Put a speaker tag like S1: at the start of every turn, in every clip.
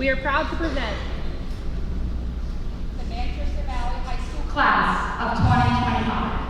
S1: We are proud to present
S2: the Manchester Valley High School class of 2025.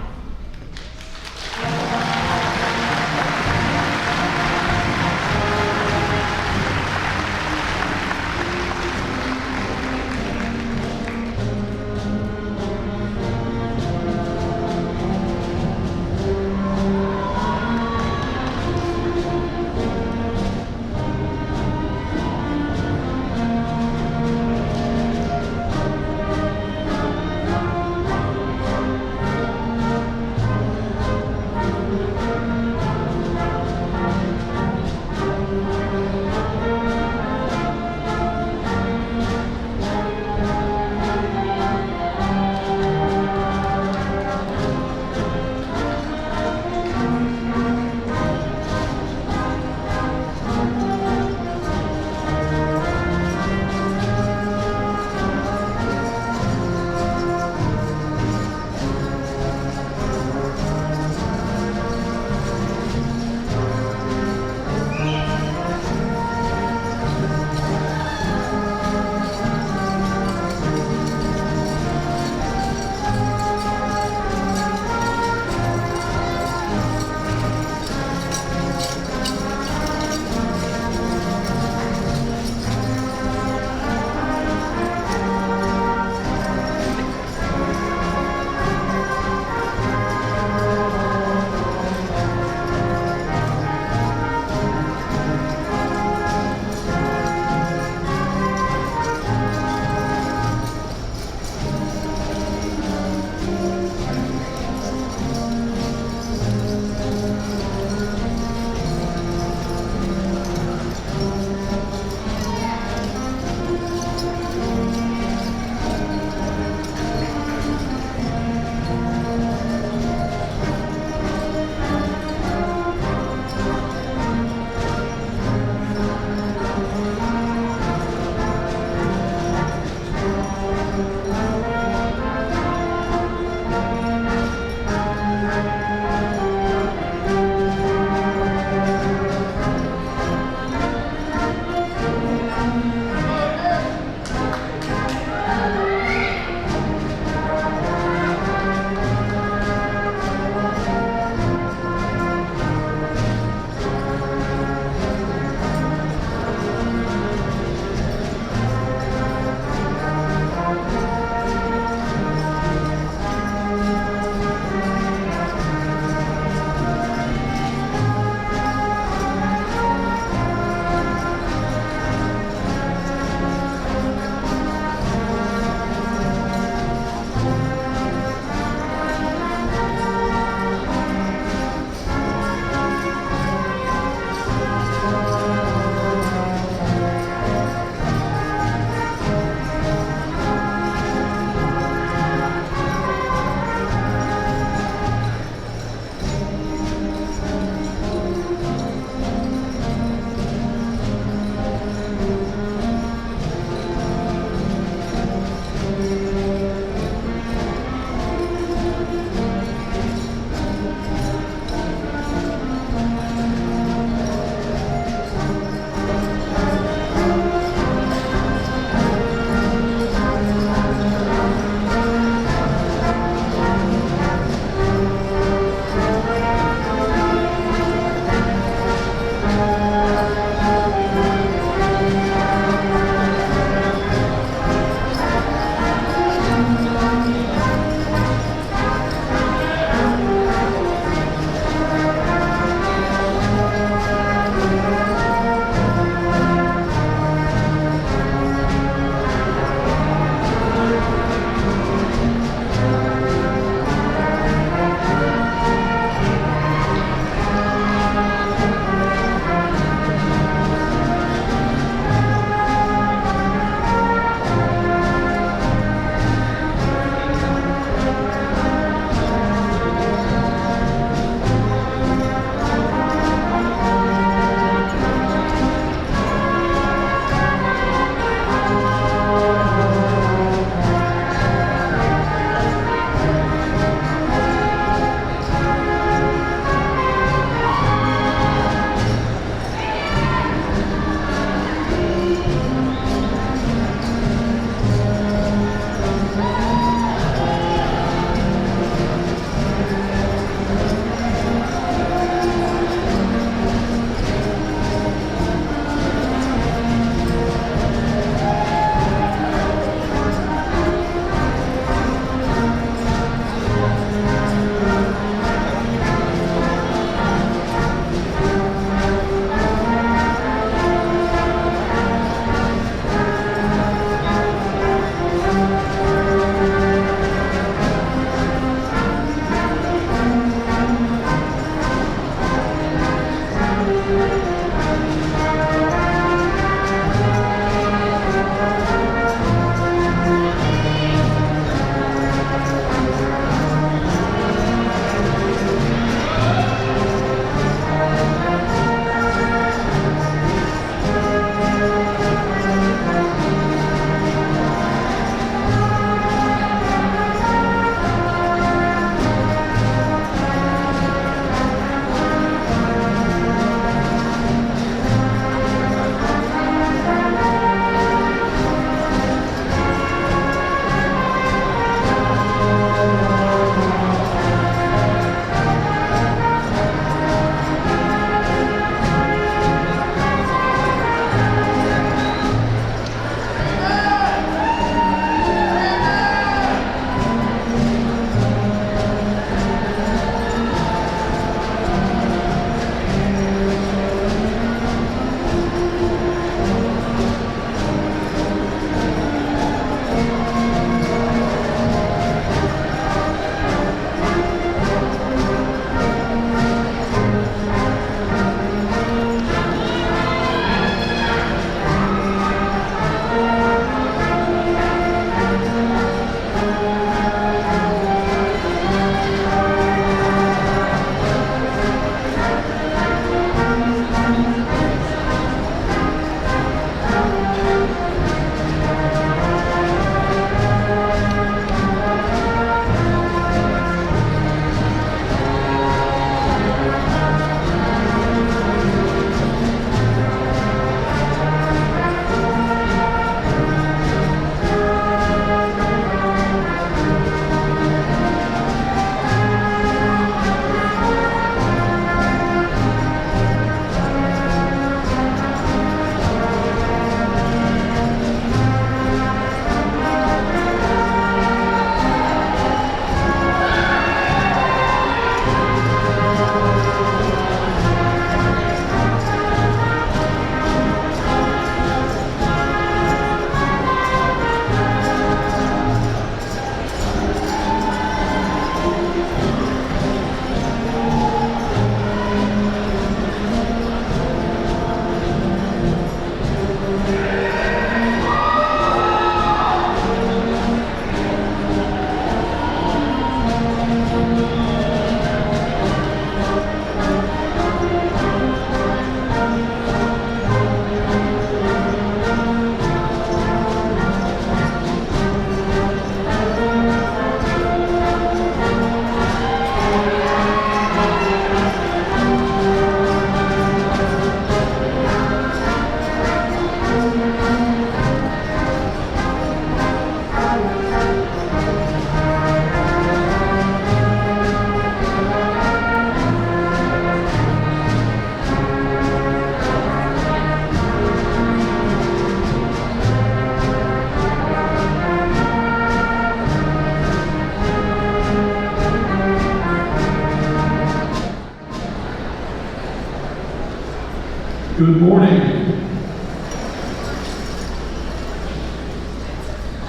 S1: Good morning.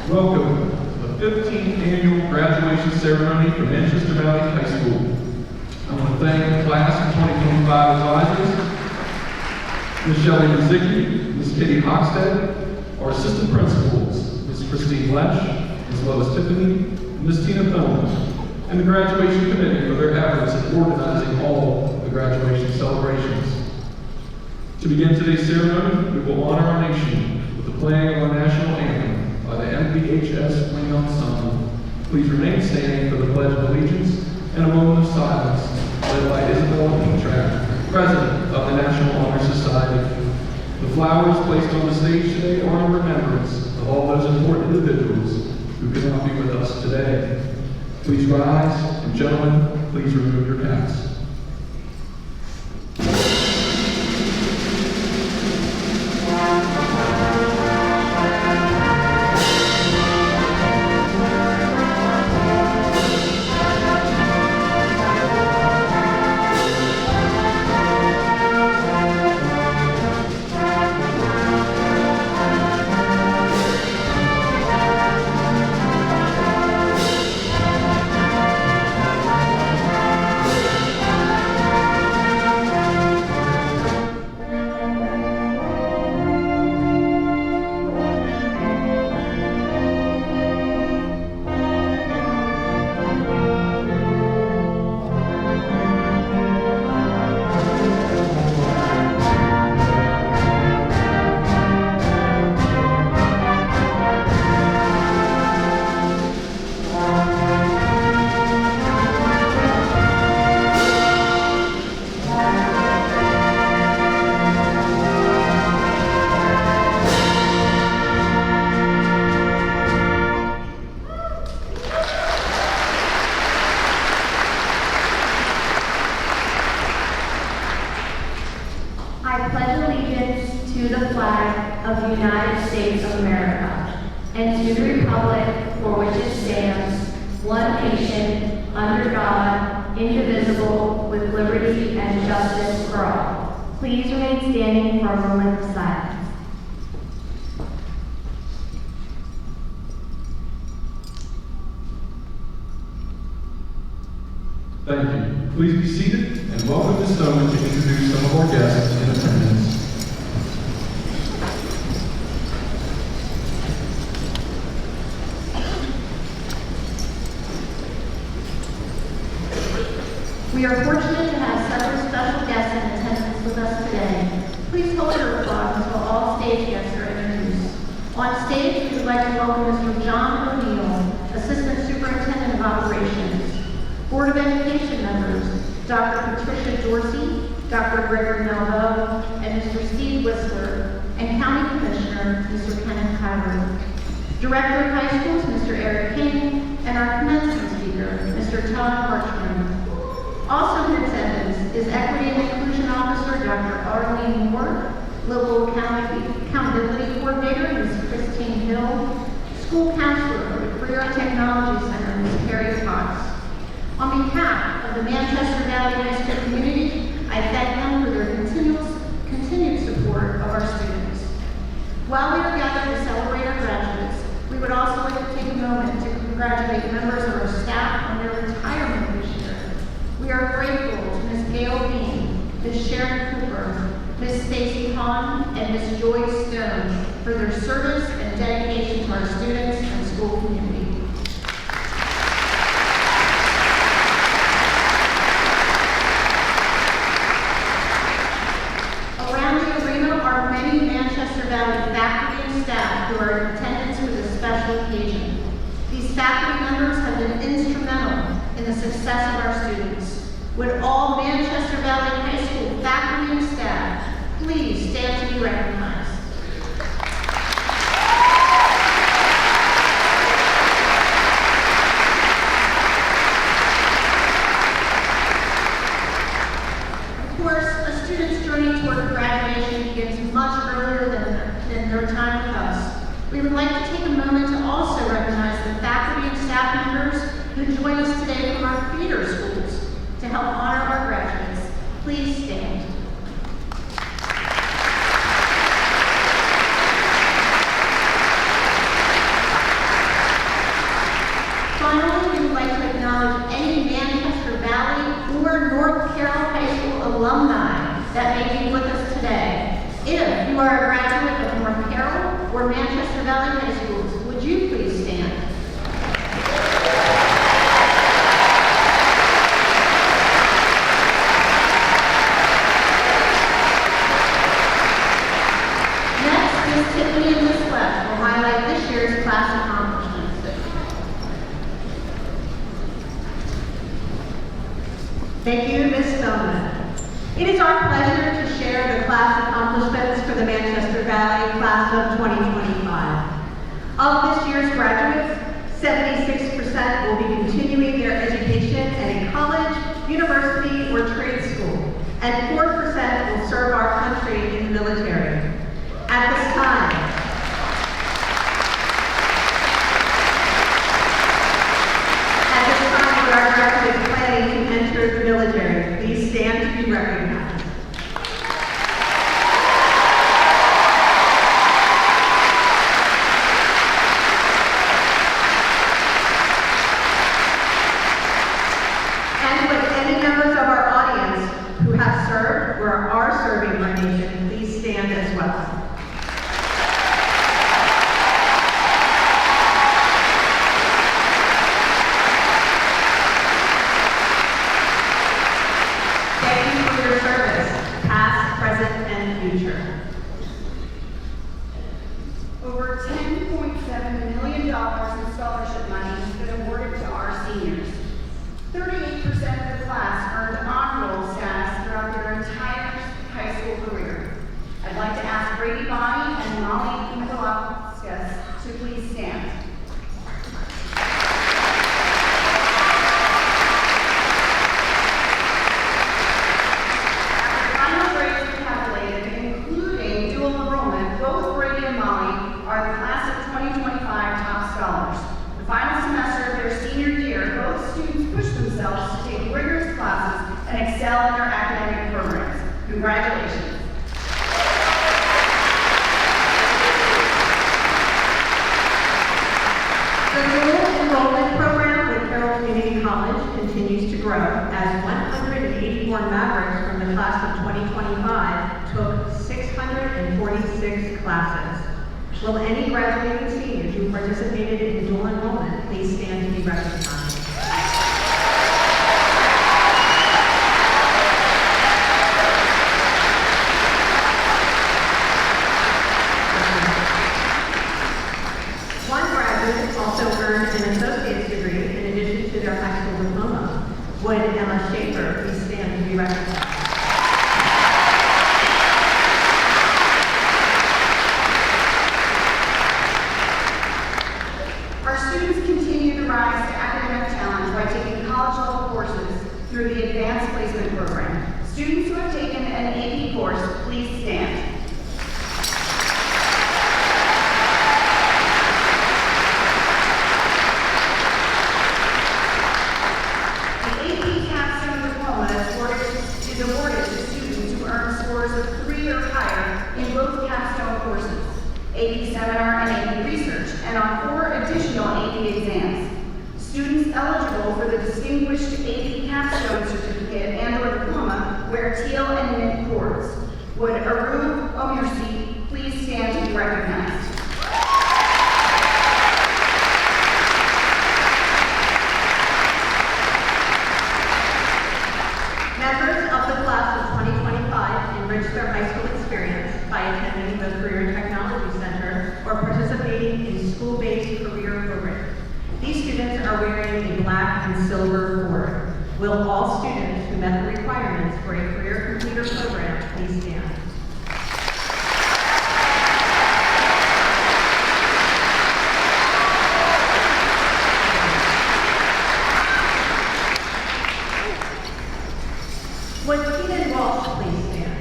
S1: Welcome to the 15th annual graduation ceremony for Manchester Valley High School. I want to thank the class of 2025 advisors, Ms. Shelley Mazicki, Ms. Katie Hockstead, our assistant principals, Ms. Christine Lesh, Ms. Lois Tiffany, and Ms. Tina Pillman, and the graduation committee for their efforts in organizing all the graduation celebrations. To begin today's ceremony, we will honor our nation with the playing of our national anthem by the MVHS Swing Ensemble. Please remain standing for the Pledge of Allegiance and a moment of silence led by Isabella Petrak, President of the National Honor Society. The flowers placed on the stage today are in remembrance of all those important individuals who could not be with us today. Please rise, and gentlemen, please remove your hats.
S3: I pledge allegiance to the flag of the United States of America and to the republic for which it stands, one nation, under God, indivisible, with liberty and justice for all. Please remain standing for a moment of silence.
S1: Thank you. Please be seated and welcome Ms. Stoneman to introduce some of our guests in attendance.
S3: We are fortunate to have several special guests in attendance with us today. Please hold your applause until all stage guests are introduced. On stage, we would like to welcome Mr. John O'Neill, Assistant Superintendent of Operations. Board of Education members, Dr. Patricia Dorsey, Dr. Gregory Melville, and Mr. Steve Whistler, and County Commissioner, Mr. Kenneth Kyler. Director of High Schools, Mr. Eric King, and our commencement speaker, Mr. Todd Hartman. Also in attendance is Equity and Inclusion Officer, Dr. Arlene Moore, Local Accountability Coordinator, Ms. Christine Hill, School Counselor of the Career Technology Center, Ms. Carrie Fox. On behalf of the Manchester Valley High School community, I thank them for their continued support of our students. While we are gathered to celebrate our graduates, we would also like to take a moment to congratulate members of our staff on their retirement this year. We are grateful to Ms. Gail Bean, Ms. Sharon Cooper, Ms. Stacy Hahn, and Ms. Joyce Stone for their service and dedication to our students and school community. Around the arena are many Manchester Valley faculty and staff who are in attendance for this special occasion. These faculty members have been instrumental in the success of our students. Would all Manchester Valley High School faculty and staff please stand to be recognized? Of course, a student's journey toward graduation begins much earlier than their time with us. We would like to take a moment to also recognize the faculty and staff members who join us today from our feeder schools to help honor our graduates. Please stand. you are a graduate of North Carroll or Manchester Valley High Schools, would you please stand? Next, Ms. Tiffany and Ms. West will highlight this year's class accomplishments.
S4: Thank you, Ms. Spellman. It is our pleasure to share the class accomplishments for the Manchester Valley Class of 2025. Of this year's graduates, 76% will be continuing their education at a college, university, or trade school, and 4% will serve our country in the military. At this time, would our graduates planning to enter the military please stand to be recognized? And would any members of our audience who have served or are serving our nation please stand as well?
S2: Over $10.7 million in scholarship money has been awarded to our seniors. 38% of the class earned honor roll status throughout their entire high school career. I'd like to ask Brady Bonnie and Molly Mikolowskis to please stand. After final grades are calculated, including dual enrollment, both Brady and Molly are the class of 2025 top scholars. The final semester of their senior year, both students push themselves to take rigorous classes and excel in their academic programs. Congratulations.
S4: The dual enrollment program with Carroll Community College continues to grow as 184 Mavericks from the class of 2025 took 646 classes. Will any graduating seniors who participated in dual enrollment please stand to be recognized? One graduate also earned an associate's degree in addition to their high school diploma. Would Emma Schaefer please stand to be recognized?
S2: Our students continue to rise to academic challenge by taking college-level courses through the Advanced Placement Program. Students who have taken an AP course, please stand. The AP Capstone Diploma is awarded to students who earn scores of 3 or higher in both capstone courses, AP Seminar and AP Research, and on 4 additional AP exams. Students eligible for the Distinguished AP Capstone Certificate and/or Diploma wear teal and mint cords. Would Aru Omirsi please stand to be recognized?
S4: Members of the class of 2025 enrich their high school experience by attending the Career Technology Center or participating in school-based career programs. These students are wearing a black and silver cord. Will all students who met the requirements for a career computer program please stand? Would Keenan Walsh please stand?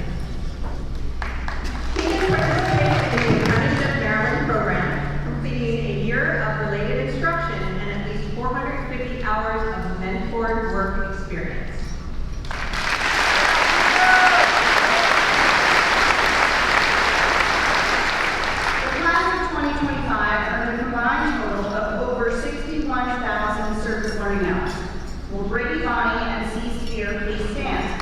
S4: Keenan participated in the Apprenticeship Maryland program, completing a year of related instruction and at least 450 hours of mentored work experience.
S2: The class of 2025 earned a combined total of over 61,000 service learning hours. Will Brady Bonnie and C. Spear please stand?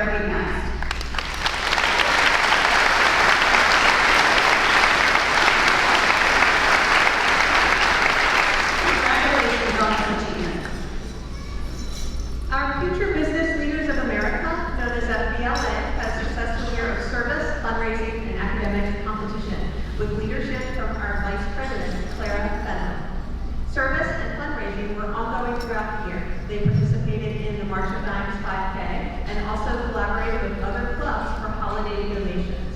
S2: recognized. Congratulations on this achievement.
S4: Our Future Business Leaders of America, known as FBLA, had a successful year of service, fundraising, and academic competition with leadership from our Vice President, Clara Fenton. Service and fundraising were ongoing throughout the year. They participated in the March of Dimes 5K and also collaborated with other clubs for holiday donations.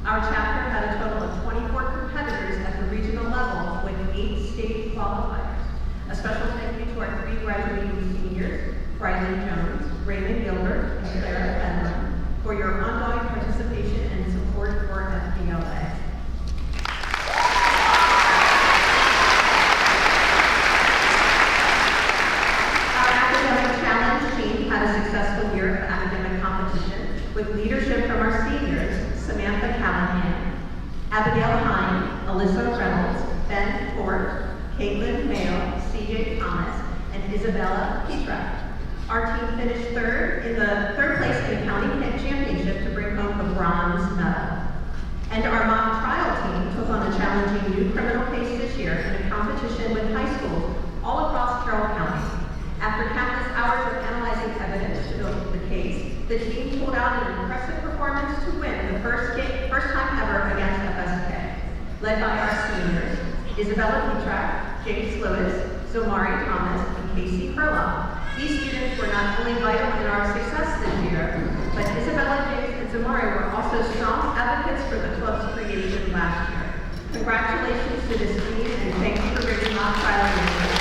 S4: Our chapter had a total of 24 competitors at the regional level with 8 state qualifiers. A special thank you to our 3 graduating seniors, Bryson Jones, Raymond Gilbert, and Clara Fenton, for your ongoing participation and support for FBLA. Our Academic Challenge team had a successful year of academic competition with leadership from our seniors, Samantha Callahan, Abigail Hine, Alyssa Reynolds, Ben Ford, Caitlin Mayo, CJ Thomas, and Isabella Petra. Our team finished third place in the county championship to bring home the bronze medal. And our mock trial team took on a challenging new criminal case this year in a competition with high schools all across Carroll County. After countless hours of analyzing evidence to build the case, the team pulled out an impressive performance to win the first time ever against FSK. Led by our seniors, Isabella Petrak, James Lewis, Zomari Thomas, and Casey Perloff. These students were not only vital in our success this year, but Isabella, James, and Zomari were also strong advocates for the club's creation last year. Congratulations to this team, and thank you for bringing mock trial to this.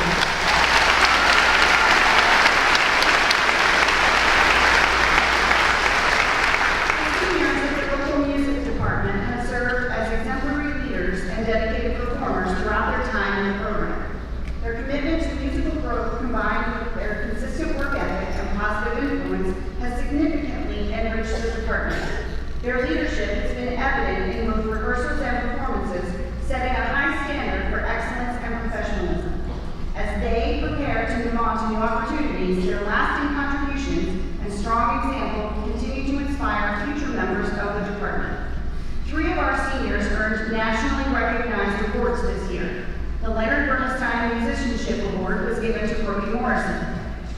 S2: Seniors of the local music department have served as exemplary leaders and dedicated performers throughout their time in the program. Their commitment to musical growth combined with their consistent work ethic and positive influence has significantly enriched the department. Their leadership has been evident in both rehearsals and performances, setting a high standard for excellence and professionalism. As they prepare to move on to new opportunities, their lasting contributions and strong example continue to inspire future members of the department. 3 of our seniors earned nationally recognized awards this year. The Leonard Bernstein Musicianship Award was given to Brody Morrison.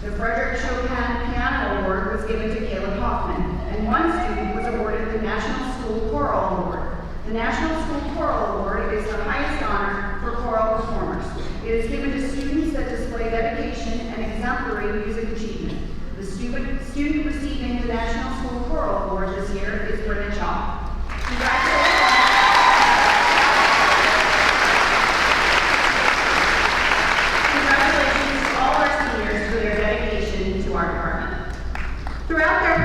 S2: The Frederick Chopin Piano Award was given to Caleb Hoffman, and one student was awarded the National School Choral Award. The National School Choral Award is the highest honor for choral performers. It is given to students that display dedication and exemplary music achievement. The student receiving the National School Choral Award this year is Britta Chalk. Congratulations.
S4: Throughout their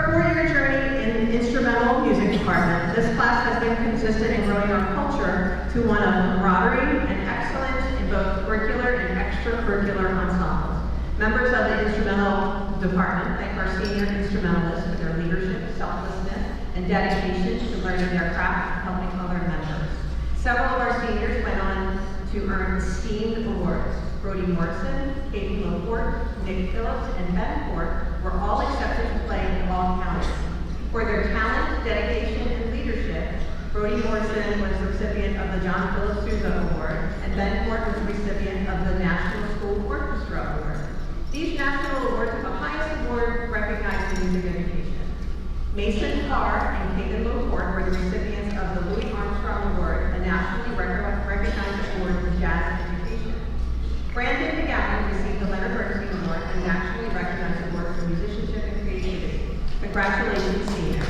S4: 4-year journey in the instrumental music department, this class has been consistent in growing our culture to one of camaraderie and excellence in both curricular and extracurricular ensembles. Members of the instrumental department thank our senior instrumentalists for their leadership, selflessness, and dedication to learning their craft and helping other members. Several of our seniors went on to earn esteemed awards. Brody Morrison, Katie Loport, Nick Phillips, and Ben Ford were all accepted to play in all counties. For their talent, dedication, and leadership, Brody Morrison was the recipient of the John Philip Sousa Award, and Ben Ford was the recipient of the National School Orchestra Award. These national awards are the highest award recognized in music education. Mason Carr and Kaden Loport were the recipients of the Louis Armstrong Award, a nationally recognized award for jazz education. Brandon McGowan received the Leonard Bernstein Award, a nationally recognized award for musicianship and creativity. Congratulations, seniors.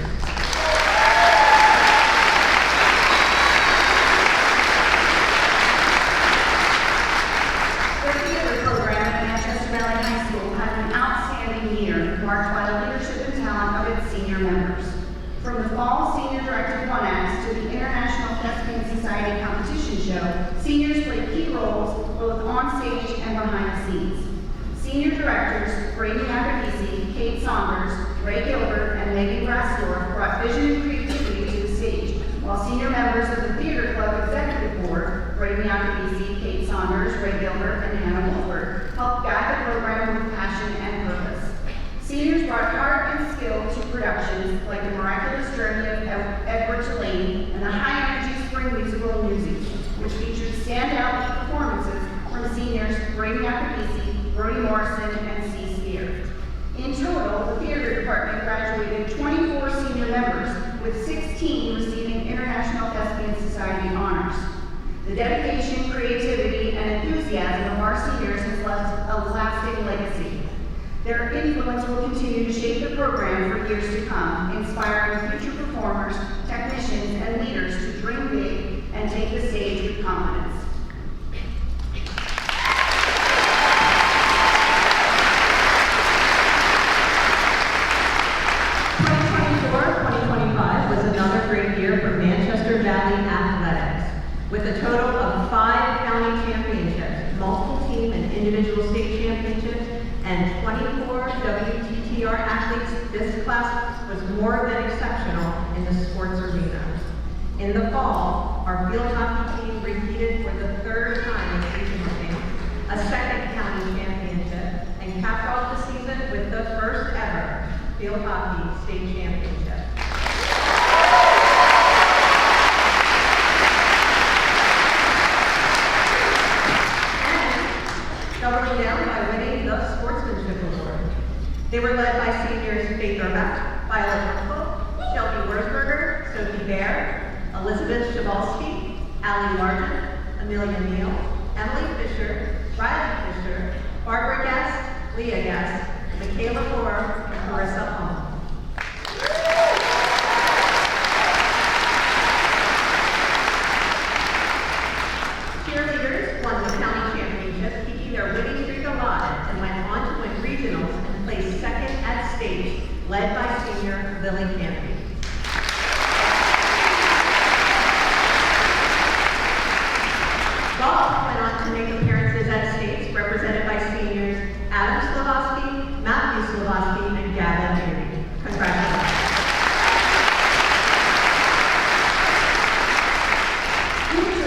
S2: The theater program at Manchester Valley High School had an outstanding year marked by the leadership and talent of its senior members. From the fall senior-directed one-acts to the International Thespian Society competition show, seniors played key roles both on stage and behind the scenes. Senior directors Brady Abadisi, Kate Saunders, Ray Gilbert, and Megan Grassdorf brought vision and creativity to the stage, while senior members of the Theater Club Executive Board, Brady Abadisi, Kate Saunders, Ray Gilbert, and Hannah Wolford, helped guide the program with passion and purpose. Seniors brought heart and skill to productions like The Miraculous Journey of Edward Tulane and the High Energy Spring Musical Music, which featured standout performances from seniors Brady Appice, Brody Morrison, and C. Spear. In total, the theater department graduated 24 senior members, with 16 receiving International Thespian Society honors. The dedication, creativity, and enthusiasm of our seniors has left a lasting legacy. Their influence will continue to shape the program for years to come, inspiring future performers, technicians, and leaders to dream big and take the stage with confidence.
S4: Was another great year for Manchester Valley Athletics, with a total of 5 county championships, multiple team and individual state championships, and 24 WTTR athletes. This class was more than exceptional in the sports arena. In the fall, our field hockey team repeated for the 3rd time in season, a 2nd county championship, and capped off the season with the first ever field hockey state championship. Doubling down by winning the Sportsmanship Award. They were led by seniors Faith Urbeck, Violet Humpel, Shelby Wurzberger, Sophie Baer, Elizabeth Shabalski, Allie Largent, Amelia Neal, Emily Fisher, Riley Fisher, Barbara Guest, Leah Guest, Michaela Moore, and Marissa Hummel. Cheerleaders won the county championship, keeping their winning streak alive, and went on to win regionals and placed 2nd at state, led by senior Lily Campy. Golf went on to make appearances at states, represented by seniors Adam Slavoski, Matthew Slavoski, and Gavin Beery. Congratulations.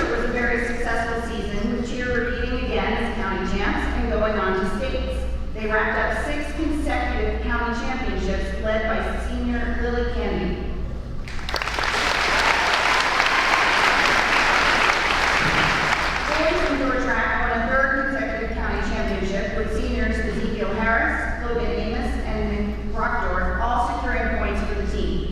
S2: Was a very successful season, with cheer repeating again as county champs and going on to states. They wrapped up 6 consecutive county championships led by senior Lily Candy. Boys indoor track won a 3rd consecutive county championship with seniors Ezekiel Harris, Logan Amos, and Brockdorf all securing points for the team.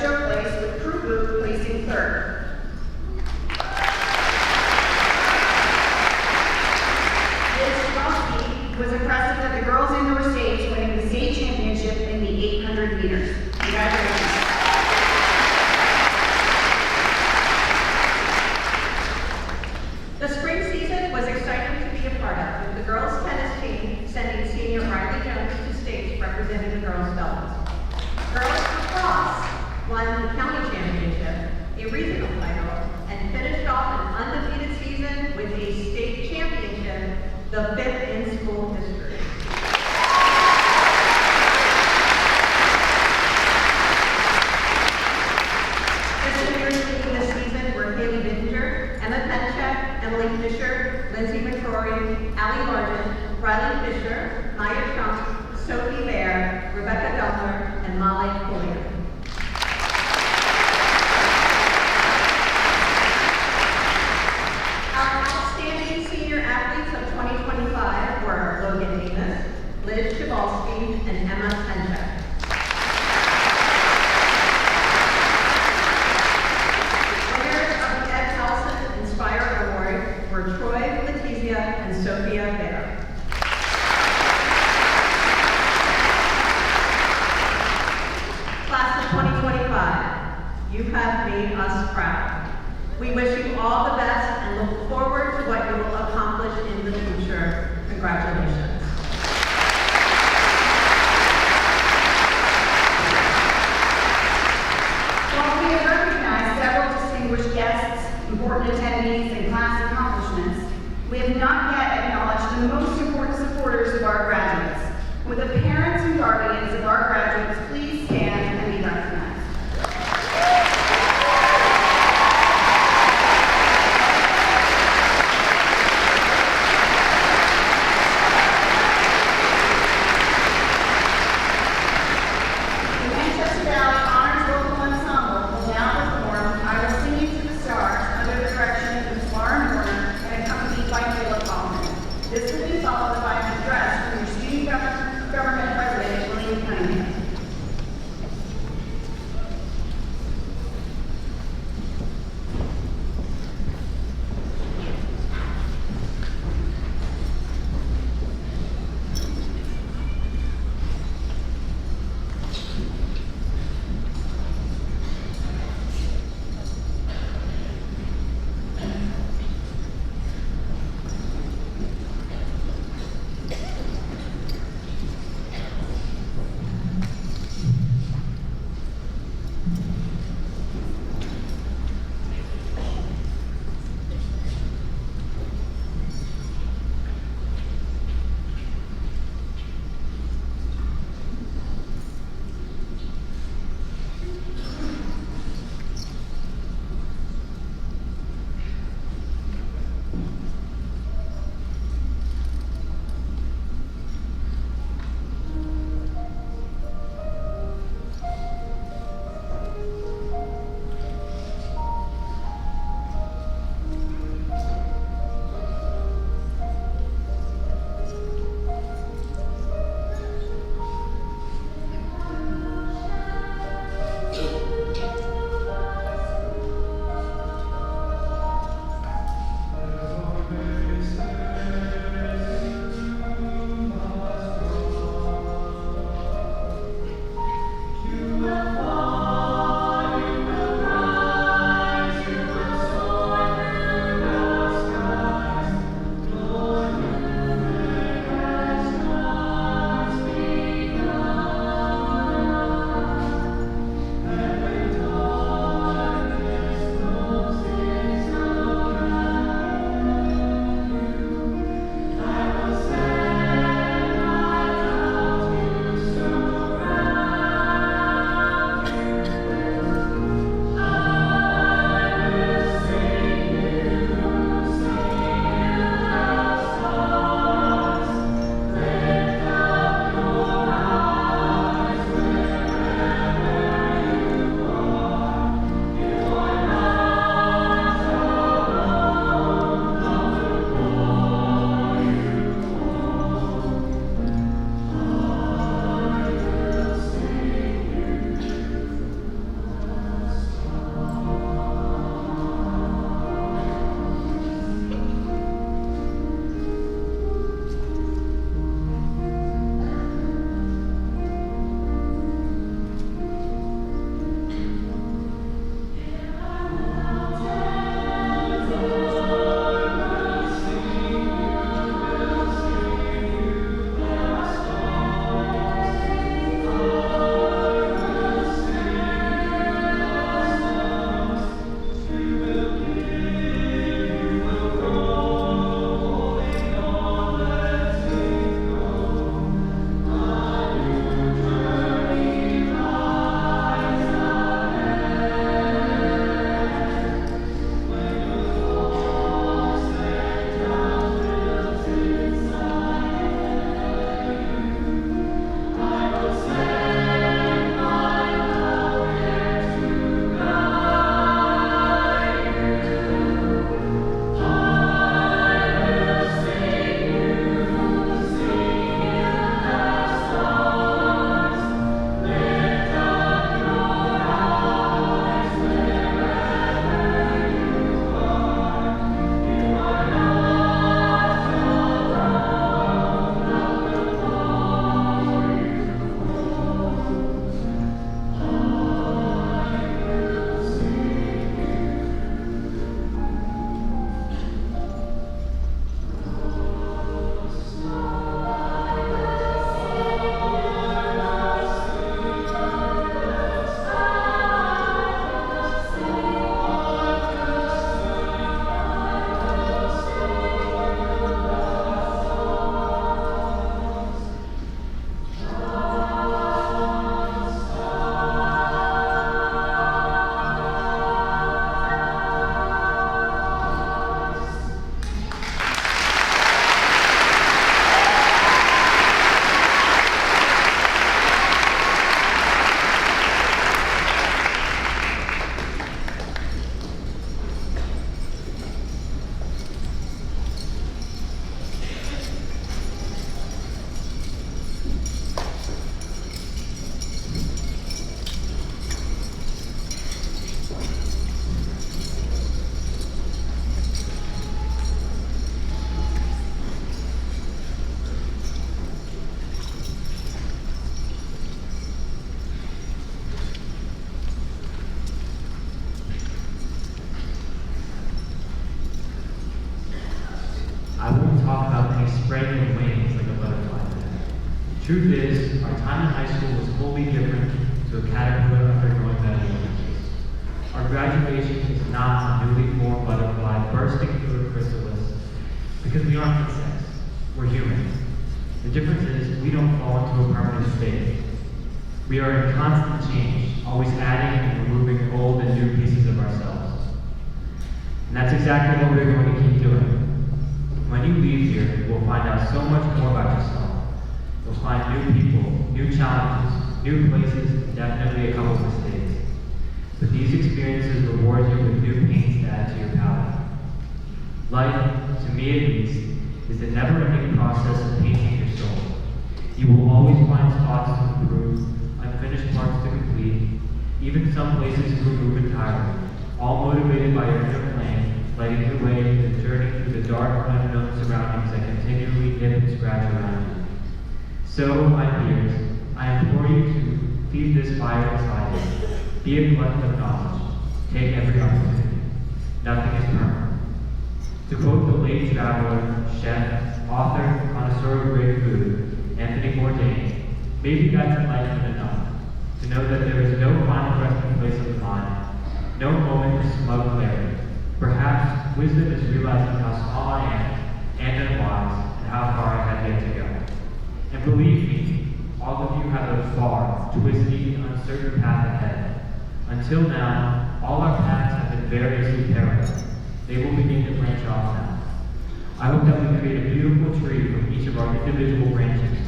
S2: Showplace with Crew Boot placing 3rd. Liz was impressive at the girls' indoor stage, winning the state championship in the 800 meters. Congratulations.
S4: The spring season was exciting to be a part of, with the girls' tennis team sending senior Riley Jones to states representing the girls' doubles. Girls lacrosse won the county championship, a regional title, and finished off an undefeated season with a state championship, the 5th in school history. The seniors leading this season were Haley Bittinger, Emma Penchek, Emily Fisher, Lindsay McCrory, Allie Largent, Riley Fisher, Maya Trump, Sophie Baer, Rebecca Dumbler, and Molly Collier. Our outstanding senior athletes of 2025 were Logan Amos, Liz Shabalski, and Emma Penchek. Winners of the Ed Towson Inspire Award were Troy Letizia and Sophia Baer. Class of 2025, you have made us proud. We wish you all the best and look forward to what you will accomplish in the future. Congratulations.
S2: While we have recognized several distinguished guests, important attendees, and class accomplishments, we have not yet acknowledged the most important supporters of our graduates. Would the parents and guardians of our graduates please stand and be recognized?
S5: truth is, our time in high school was wholly different to a caterpillar undergoing metamorphosis. Our graduation is not a newly formed butterfly bursting through a chrysalis, because we aren't insects, we're humans. The difference is we don't fall into a permanent state. We are in constant change, always adding and removing old and new pieces of ourselves. And that's exactly what we're going to keep doing. When you leave here, you will find out so much more about yourself. You'll find new people, new challenges, new places, and definitely a couple of mistakes. But these experiences reward you with new paints to add to your palette. Life, to me at least, is a never-ending process of painting your soul. You will always find spots to improve, unfinished parts to complete, even some places to remove entirely, all motivated by your inner flame, lighting the way to the journey through the dark, unknown surroundings that continually dip and scratch around you. So, my dears, I implore you to feed this fire inside you. Be a glutton of knowledge. Take every opportunity. Nothing is permanent. To quote the late traveler, chef, author, connoisseur of great food, Anthony Bourdain, maybe that's enlightenment enough to know that there is no final resting place of the mind, no moment of smug clarity. Perhaps wisdom is realizing how small I am and unwise, and how far I have yet to go. And believe me, all of you have a far, twisty, uncertain path ahead. Until now, all our paths have been variously parallel. They will begin to branch off now. I hope that we create a beautiful tree from each of our individual branches,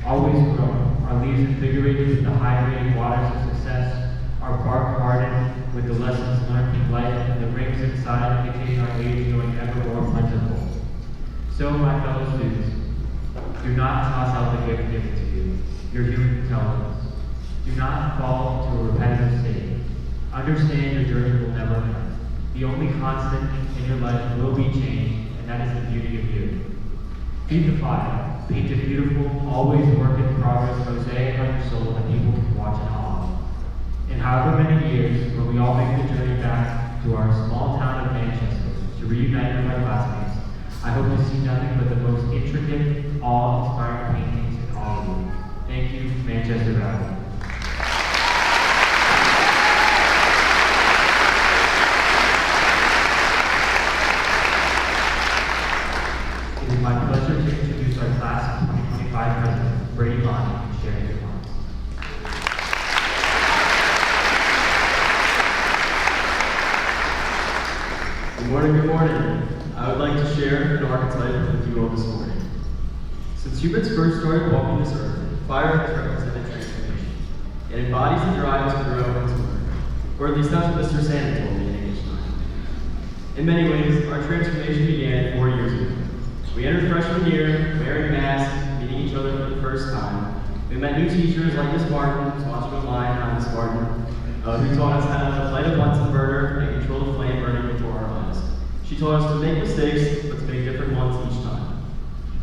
S5: always growing, our leaves invigorated with the hydrating waters of success, our bark hardened with the lessons learned from life, and the rings inside indicating our age growing ever more plentiful. So, my fellow students, do not toss out the gift given to you, your human intelligence. Do not fall into a repetitive state. Understand your journey will never end. The only constant in your life will be change, and that is the beauty of you. Feed the fire, paint a beautiful, always work in progress mosaic on your soul that people can watch and awe. In however many years, when we all make the journey back to our small town of Manchester to reunite with our classmates, I hope to see nothing but the most intricate, awe-inspiring paintings in all of you. Thank you, Manchester Valley. It is my pleasure to introduce our class of 2025 president, Brady Bonnie, and share his remarks.
S6: Good morning, good morning. I would like to share an archetype with you all this morning. Since humans first started walking this earth, fire has represented transformation. It embodies the drive to grow and to learn. Or at least that's what Mr. Santa told me in English 9. In many ways, our transformation began 4 years ago. We entered freshman year, wearing masks, meeting each other for the first time. We met new teachers like Miss Martin, who's watching online, hi Miss Martin, who taught us how to light a Bunsen burner and control the flame burning before our eyes. She taught us to make mistakes, but to make different ones each time.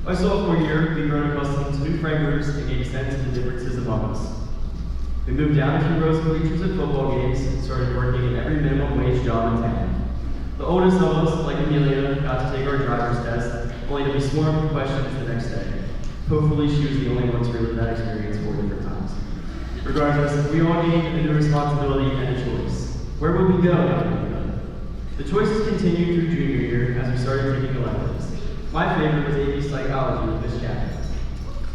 S6: By sophomore year, we'd grown accustomed to new friend groups and gave sense to the differences among us. We moved down a few rows of bleachers at football games and started working in every minimum wage job in town. The oldest of us, like Amelia, got to take our driver's test, only to be swarmed with questions the next day. Hopefully she was the only one to relive that experience 4 different times. Regardless, we all gained a new responsibility and a choice. Where would we go? The choices continued through junior year as we started taking electives. My favorite was AP Psychology with Miss Chapman.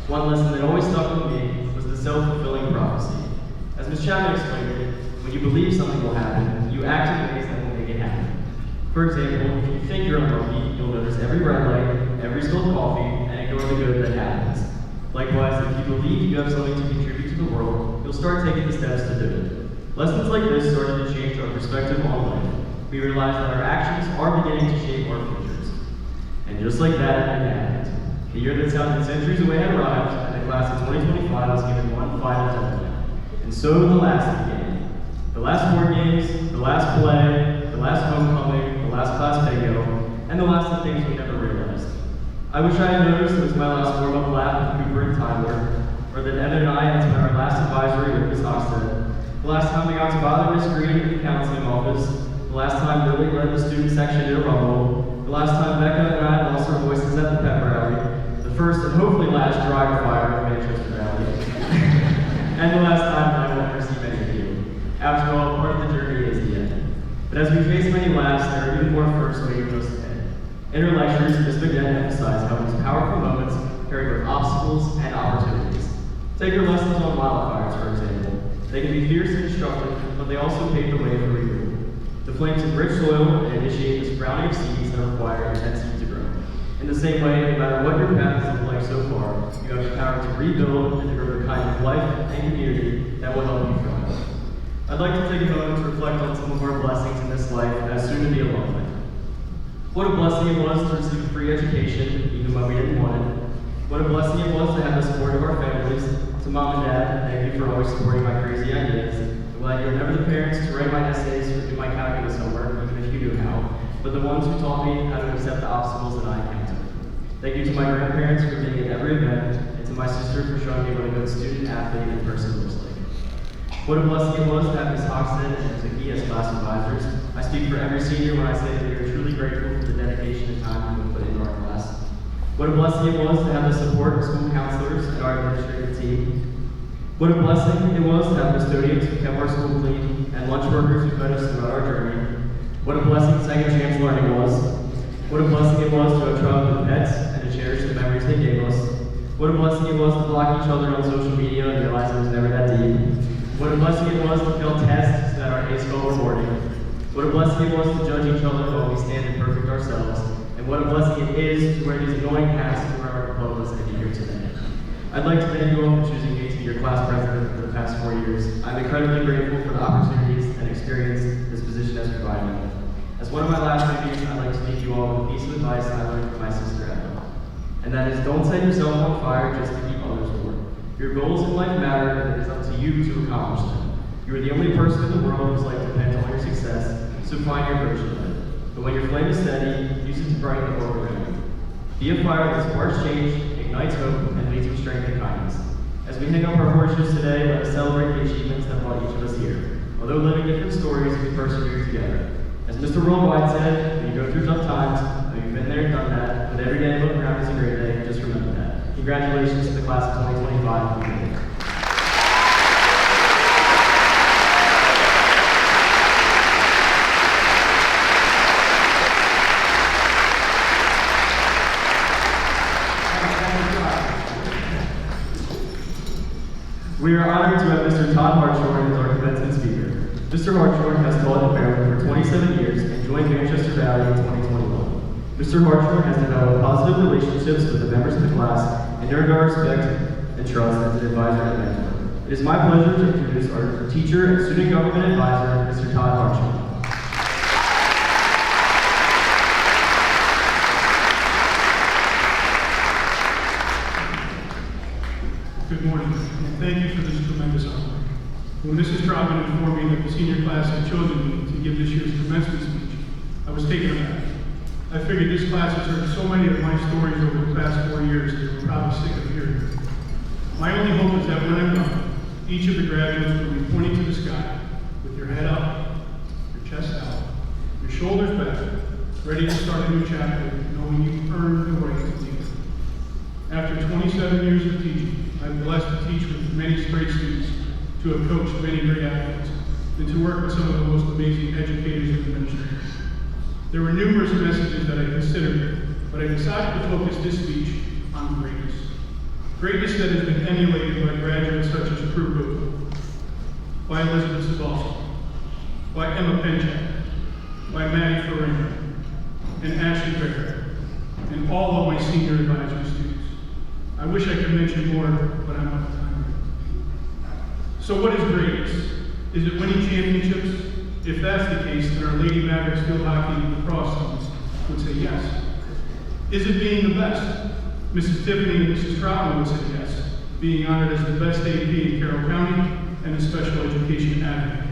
S6: One lesson that always stuck with me was the self-fulfilling prophecy. As Miss Chapman explained it, when you believe something will happen, you act in ways that will make it happen. For example, if you think you're unlucky, you'll notice every red light, every spilled coffee, and ignore the good that happens. Likewise, if you believe you have something to contribute to the world, you'll start taking the steps to do it. Lessons like this started to change our perspective on life. We realized that our actions are beginning to shape our futures. And just like that, it happened. The year that sounded centuries away had arrived, and the class of 2025 was given one final deadline. And so the last began. The last board games, the last play, the last homecoming, the last class bingo, and the last of things we never realized. I wish I had noticed it was my last warm-up lap with Cooper and Tyler, or that Evan and I had spent our last advisory with Ms. Hoxton, the last time we got to bother Miss Green in the counseling office, the last time Lily led the student section in a rumble, the last time Becca and I lost our voices at the pep rally, the first and hopefully last dryer fire of Manchester Valley, and the last time that I will ever see many of you. After all, part of the journey is the end. But as we face many laughs, there are even more firsts waiting for us ahead. In her lectures, Ms. McDevitt emphasized how these powerful moments carry both obstacles and opportunities. Take her lessons on wildfires, for example. They can be fierce and destructive, but they also pave the way for renewal. The flames enrich soil and initiate the sprouting of seeds that require intense heat to grow. In the same way, no matter what your path has looked like so far, you have the power to rebuild and to grow the kind of life and community that will help you thrive. I'd like to take a moment to reflect on some of our blessings in this life as soon-to-be alumni. What a blessing it was to receive a free education, even when we didn't want it. What a blessing it was to have the support of our families. To Mom and Dad, thank you for always supporting my crazy ideas. I'm glad you were never the parents to write my essays or do my calculus homework, even if you knew how, but the ones who taught me how to accept the obstacles that I encountered. Thank you to my grandparents for being at every event, and to my sister for showing me what a good student, athlete, and person looks like. What a blessing it was to have Ms. Hoxton and Vicky as class advisors. I speak for every senior when I say that we are truly grateful for the dedication and time you have put into our class. What a blessing it was to have the support of school counselors and our administrative team. What a blessing it was to have custodians who kept our school clean and lunch workers who fed us throughout our journey. What a blessing second chance learning was. What a blessing it was to have traveled with pets and to cherish the memories they gave us. What a blessing it was to block each other on social media and realize it was never that deep. What a blessing it was to fail tests so that our A's felt rewarding. What a blessing it was to judge each other while we stand imperfect ourselves. And what a blessing it is to wear these annoying hats to wear our diplomas and be here today. I'd like to thank you all for choosing me to be your class president for the past 4 years. I'm incredibly grateful for the opportunities and experience this position has provided me with. As one of my last duties, I'd like to leave you all with a piece of advice I learned from my sister Emma. And that is, don't set yourself on fire just to keep others warm. Your goals in life matter, and it is up to you to accomplish them. You are the only person in the world whose life depends on your success, so find your version of it. But when your flame is steady, use it to brighten the world around you. Be a fire that sparks change, ignites hope, and leads with strength and kindness. As we hang up our horseshoes today, let us celebrate the achievements that brought each of us here. Although living different stories, we persevere together. As Mr. Worldwide said, when you go through tough times, though you've been there and done that, but every day looking around is a great day, just remember that. Congratulations to the class of 2025. We are honored to have Mr. Todd Hartshorn as our commencement speaker. Mr. Hartshorn has taught in Maryland for 27 years and joined Manchester Valley in 2021. Mr. Hartshorn has developed positive relationships with the members of the class and earned our respect and trust as an advisor and mentor. It is my pleasure to introduce our teacher and student government advisor, Mr. Todd Hartshorn.
S7: Good morning, and thank you for this tremendous honor. When Mrs. Trotman informed me that the senior class had chosen me to give this year's commencement speech, I was taken aback. I figured this class has heard so many of my stories over the past 4 years, they were probably sick of hearing them. My only hope is that when I'm done, each of the graduates will be pointing to the sky, with your head up, your chest out, your shoulders back, ready to start a new chapter, knowing you've earned the right to lead. After 27 years of teaching, I'm blessed to teach with many great students, to have coached many great athletes, and to work with some of the most amazing educators and administrators. There were numerous messages that I considered, but I decided to focus this speech on greatness. Greatness that has been emulated by graduates such as Prue Goodwin, by Elizabeth Sabalski, by Emma Penchak, by Maddie Farina, and Ashley Becker, and all of my senior advisory students. I wish I could mention more, but I'm out of time. So what is greatness? Is it winning championships? If that's the case, then our Lady Mavericks field hockey lacrosse teams would say yes. Is it being the best? Mrs. Tiffany and Mrs. Troutman would say yes, being honored as the best AP in Carroll County and a special education advocate.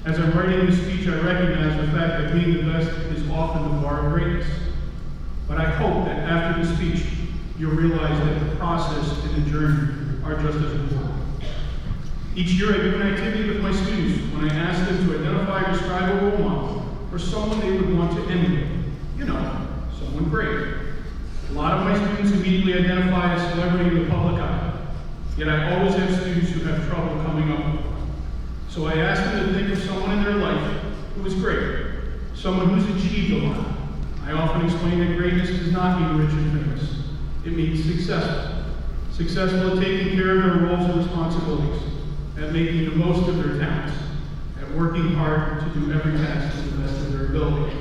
S7: As I'm writing this speech, I recognize the fact that being the best is often the bar of greatness. But I hope that after the speech, you'll realize that the process and the journey are just as important. Each year I do an activity with my students when I ask them to identify or describe a role model or someone they would want to emulate. You know, someone great. A lot of my students immediately identify as celebrity in the public eye, yet I always have students who have trouble coming up with one. So I asked them to think of someone in their life who is great, someone who's achieved a lot. I often explain that greatness does not mean rich and famous. It means successful. Successful at taking care of their roles and responsibilities, at making the most of their talents, at working hard to do every task to the best of their ability.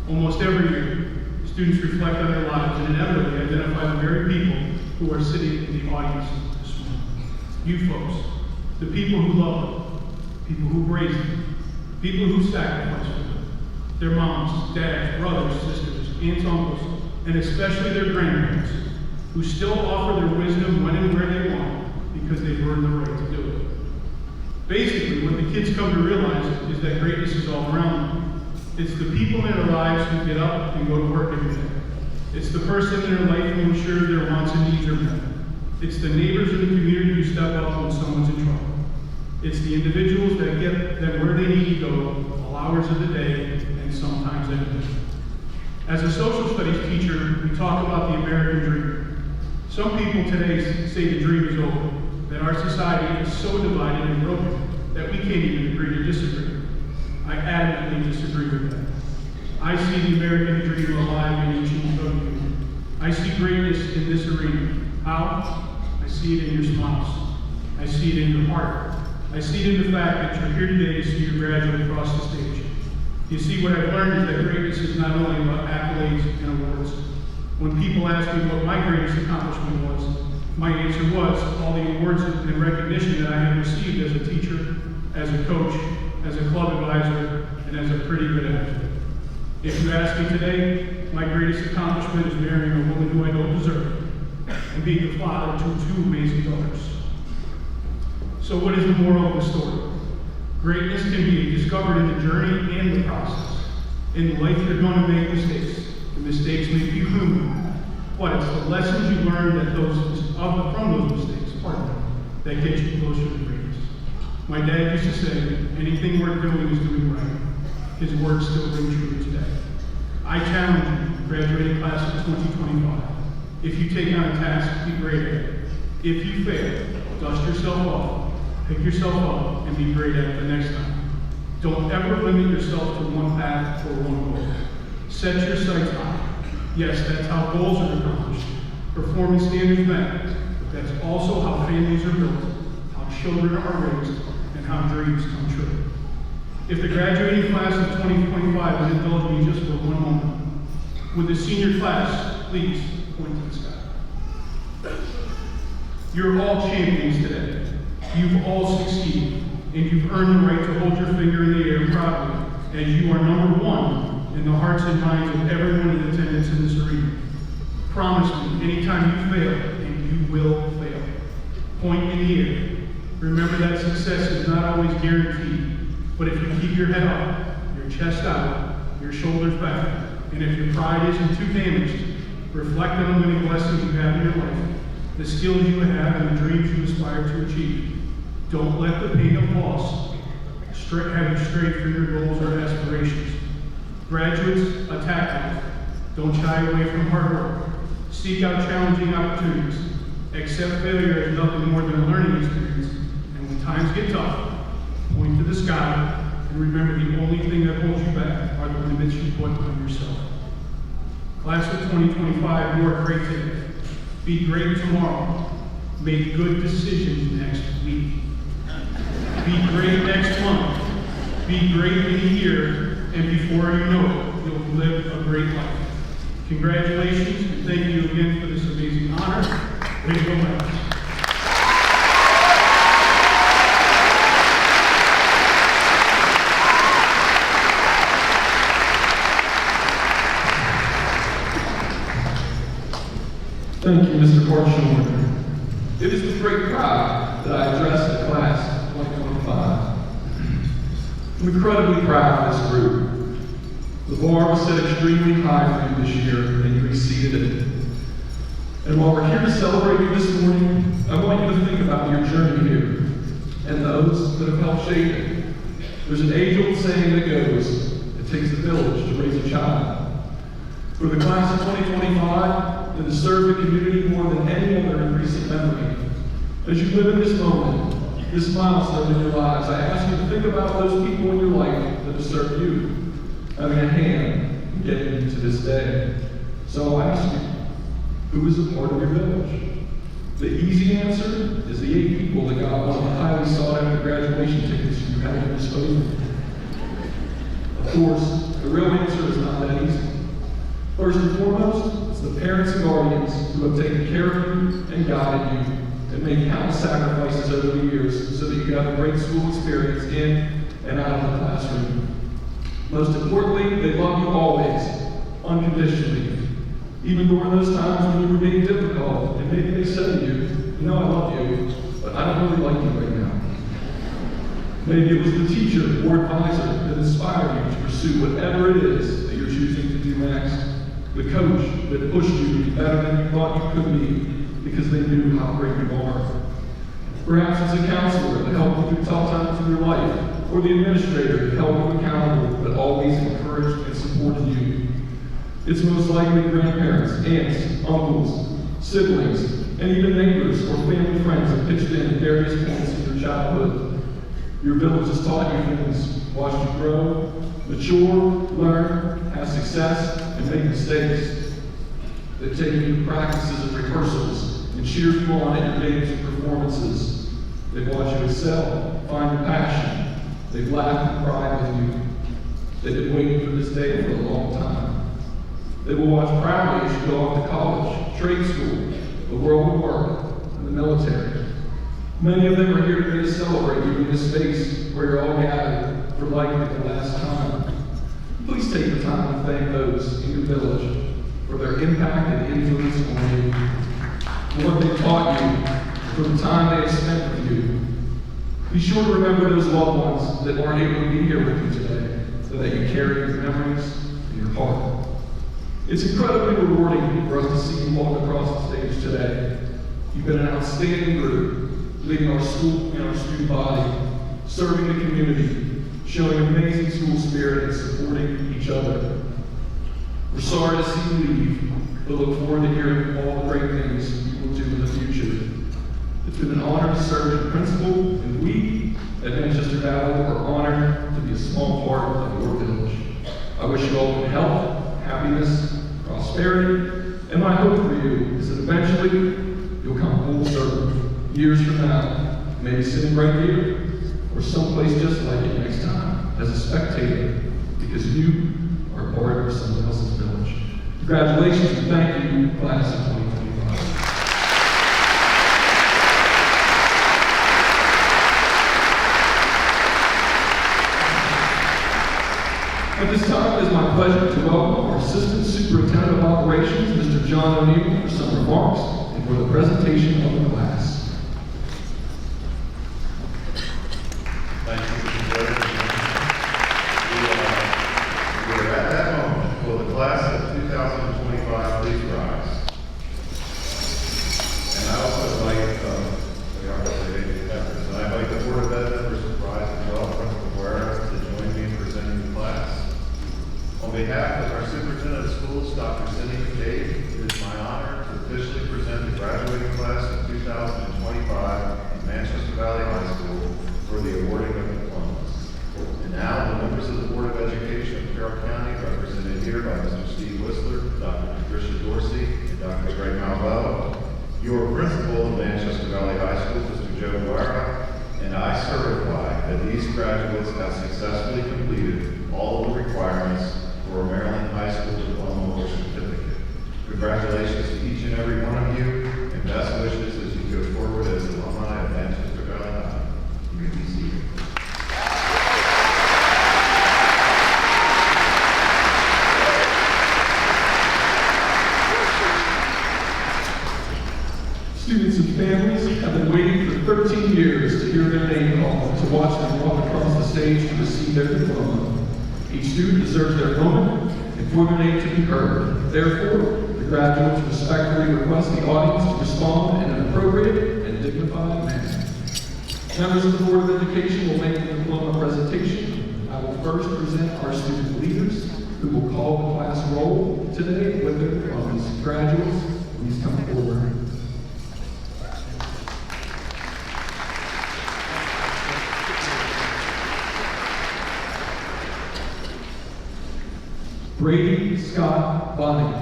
S7: Almost every year, students reflect on their lives and inevitably identify the very people who are sitting in the audience this morning. You folks, the people who love them, people who raised them, people who sacrificed for them, their moms, dads, brothers, sisters, aunts, uncles, and especially their grandparents, who still offer their wisdom when and where they want because they've earned the right to do it. Basically, what the kids come to realize is that greatness is all around them. It's the people in their lives who get up and go to work every day. It's the person in their life who ensures their wants and needs are met. It's the neighbors in the community who step up when someone's in trouble. It's the individuals that get them where they need to go all hours of the day and sometimes at night. As a social studies teacher, we talk about the American dream. Some people today say the dream is over, that our society is so divided and broken that we can't even agree to disagree. I adamantly disagree with that. I see the American dream alive in each of you. I see greatness in this arena. How? I see it in your smiles. I see it in your heart. I see it in the fact that you're here today to see your graduate across the stage. You see, what I've learned is that greatness is not only about accolades and awards. When people ask me what my greatest accomplishment was, my answer was all the awards and recognition that I have received as a teacher, as a coach, as a club advisor, and as a pretty good advocate. If you ask me today, my greatest accomplishment is marrying a woman who I don't deserve, and being the father to two amazing daughters. So what is the moral of the story? Greatness can be discovered in the journey and the process. In life, you're going to make mistakes. The mistakes make you human. But it's the lessons you learn from those mistakes, that get you closer to greatness. My dad used to say, anything worth doing is doing right. His words still ring true today. I challenge you, graduating class of 2025. If you take on a task, be great at it. If you fail, dust yourself off, pick yourself up, and be great at it the next time. Don't ever limit yourself to one path or one goal. Set your sights high. Yes, that's how goals are accomplished. Performance standards met. But that's also how families are built, how children are raised, and how dreams come true. If the graduating class of 2025 would indulge me just for one moment, would the senior class please point to the sky? You're all champions today. You've all succeeded, and you've earned the right to hold your finger in the air proudly, as you are number one in the hearts and minds of everyone in attendance in this arena. Promise me, anytime you fail, and you will fail, point in the air. Remember that success is not always guaranteed, but if you keep your head up, your chest out, your shoulders back, and if your pride isn't too damaged, reflect on the many blessings you have in your life, the skills you have, and the dreams you aspire to achieve. Don't let the pain of loss have you stray from your goals or aspirations. Graduates, attack life. Don't shy away from hard work. Seek out challenging opportunities. Accept failure as nothing more than a learning experience. And when times get tough, point to the sky and remember the only thing that holds you back are the limits you put on yourself. Class of 2025, you are great today. Be great tomorrow. Make good decisions next week. Be great next month. Be great in a year, and before you know it, you'll live a great life. Congratulations, and thank you again for this amazing honor. Way to go, Mike.
S1: Thank you, Mr. Parshorn. It is with great pride that I address the class of 2025. I'm incredibly proud of this group. The bar was set extremely high for you this year, and you exceeded it. And while we're here to celebrate you this morning, I want you to think about your journey here and those that have helped shape it. There's an age-old saying that goes, it takes a village to raise a child. For the class of 2025, than to serve the community more than any other in recent memory. As you live in this moment, this milestone in your lives, I ask you to think about those people in your life that have served you, having a hand in getting you to this day. So I ask you, who is a part of your village? The easy answer is the 8 people that got one of the highly sought after graduation tickets you had at your disposal. Of course, the real answer is not that easy. First and foremost, it's the parents and guardians who have taken care of you and guided you and made countless sacrifices over the years so that you could have a great school experience in and out of the classroom. Most importantly, they love you always, unconditionally. Even during those times when you were being difficult, and maybe they said to you, I love you, but I don't really like you right now. Maybe it was the teacher or advisor that inspired you to pursue whatever it is that you're choosing to do next. The coach that pushed you to be better than you thought you could be because they knew how great you are. Perhaps it's a counselor that helped you through tough times in your life, or the administrator that held you accountable but always encouraged and supported you. It's most likely grandparents, aunts, uncles, siblings, and even neighbors or family friends that pitched in at various points in your childhood. Your village has taught you things, watched you grow, mature, learn, have success, and make mistakes. They've taken you to practices and rehearsals and cheered you on at your games and performances. They've watched you excel, find your passion. They've laughed and cried with you. They've been waiting for this day for a long time. They will watch proudly as you go off to college, trade school, the world of work, and the military. Many of them are here today to celebrate you in this space where you're all gathered for likely the last time. Please take the time to thank those in your village for their impact and influence on you, for what they taught you, for the time they have spent with you. Be sure to remember those loved ones that weren't able to be here with you today, so that you carry your memories in your heart. It's incredibly rewarding for us to see you walk across the stage today. You've been an outstanding group, leading our school and our student body, serving the community, showing amazing school spirit and supporting each other. We're sorry to see you leave, but look forward to hearing all the great things you will do in the future. It's been an honor to serve as principal, and we at Manchester Valley are honored to be a small part of your village. I wish you all good health, happiness, prosperity, and my hope for you is that eventually you'll come full circle years from now, maybe sitting right here or someplace just like it next time as a spectator, because you are part of someone else's village. Congratulations and thank you, class of 2025. At this time, it is my pleasure to welcome our Assistant Superintendent of Operations, Mr. John O'Neill, for some remarks and for the presentation of the class.
S8: Thank you, Mr. President. We are at that moment. Will the class of 2025 please rise? And I also invite, we are related efforts, and I invite the Board of Ed members to rise as well, Principal Guerra, to join me in presenting the class. On behalf of our Superintendent of Schools, Dr. Cindy McCabe, it is my honor to officially present the graduating class of 2025 in Manchester Valley High School for the awarding of diplomas. And now, the members of the Board of Education of Carroll County, represented here by Mr. Steve Whistler, Dr. Patricia Dorsey, and Dr. Greg Malvo, your principal of Manchester Valley High School, Mr. Joe Guerra, and I certify that these graduates have successfully completed all of the requirements for a Maryland High School diploma or certificate. Congratulations to each and every one of you, and best wishes as you go forward as alumni of Manchester Valley High. You may be seated.
S1: Students and families have been waiting for 13 years to hear their name called, to watch them walk across the stage to receive their diploma. Each student deserves their moment and for their name to be heard. Therefore, the graduates respectfully request the audience to respond in an appropriate and dignified manner. Members of the Board of Education will make the diploma presentation. I will first present our student leaders, who will call the class roll today with their diplomas. Graduates, please come forward. Brady Scott Bonning.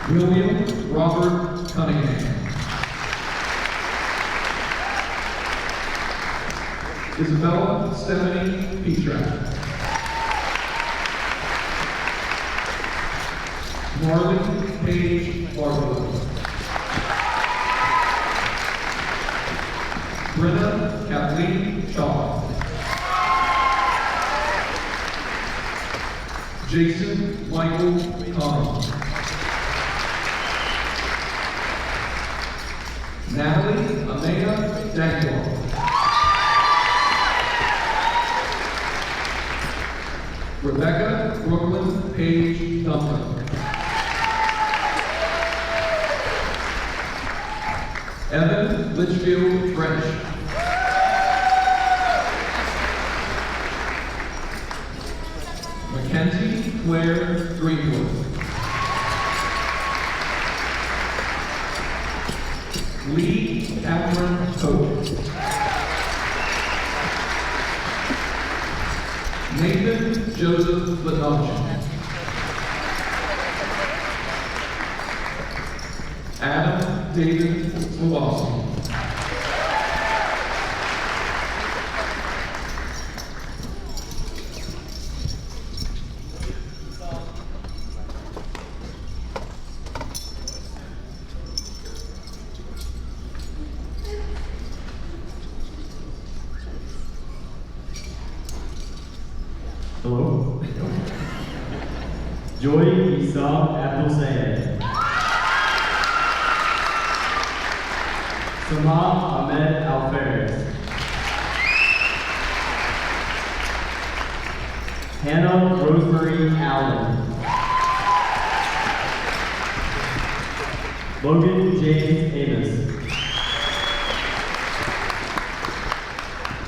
S1: William Robert Cunningham. Isabella Stephanie Petrak. Marley Paige Barlow. Brenna Kathleen Shaw. Jason Michael Connell. Natalie Amaya Dangler. Rebecca Brooklyn Page Duncan. Evan Litchfield French. Mackenzie Claire Greenwood. Lee Catherine Hope. Nathan Joseph Latonche. Adam David Slawowski.
S6: Hello. Joy Isam Abdul Sayed. Samam Ahmed Alferez. Hannah Rosemary Allen. Logan James Amos.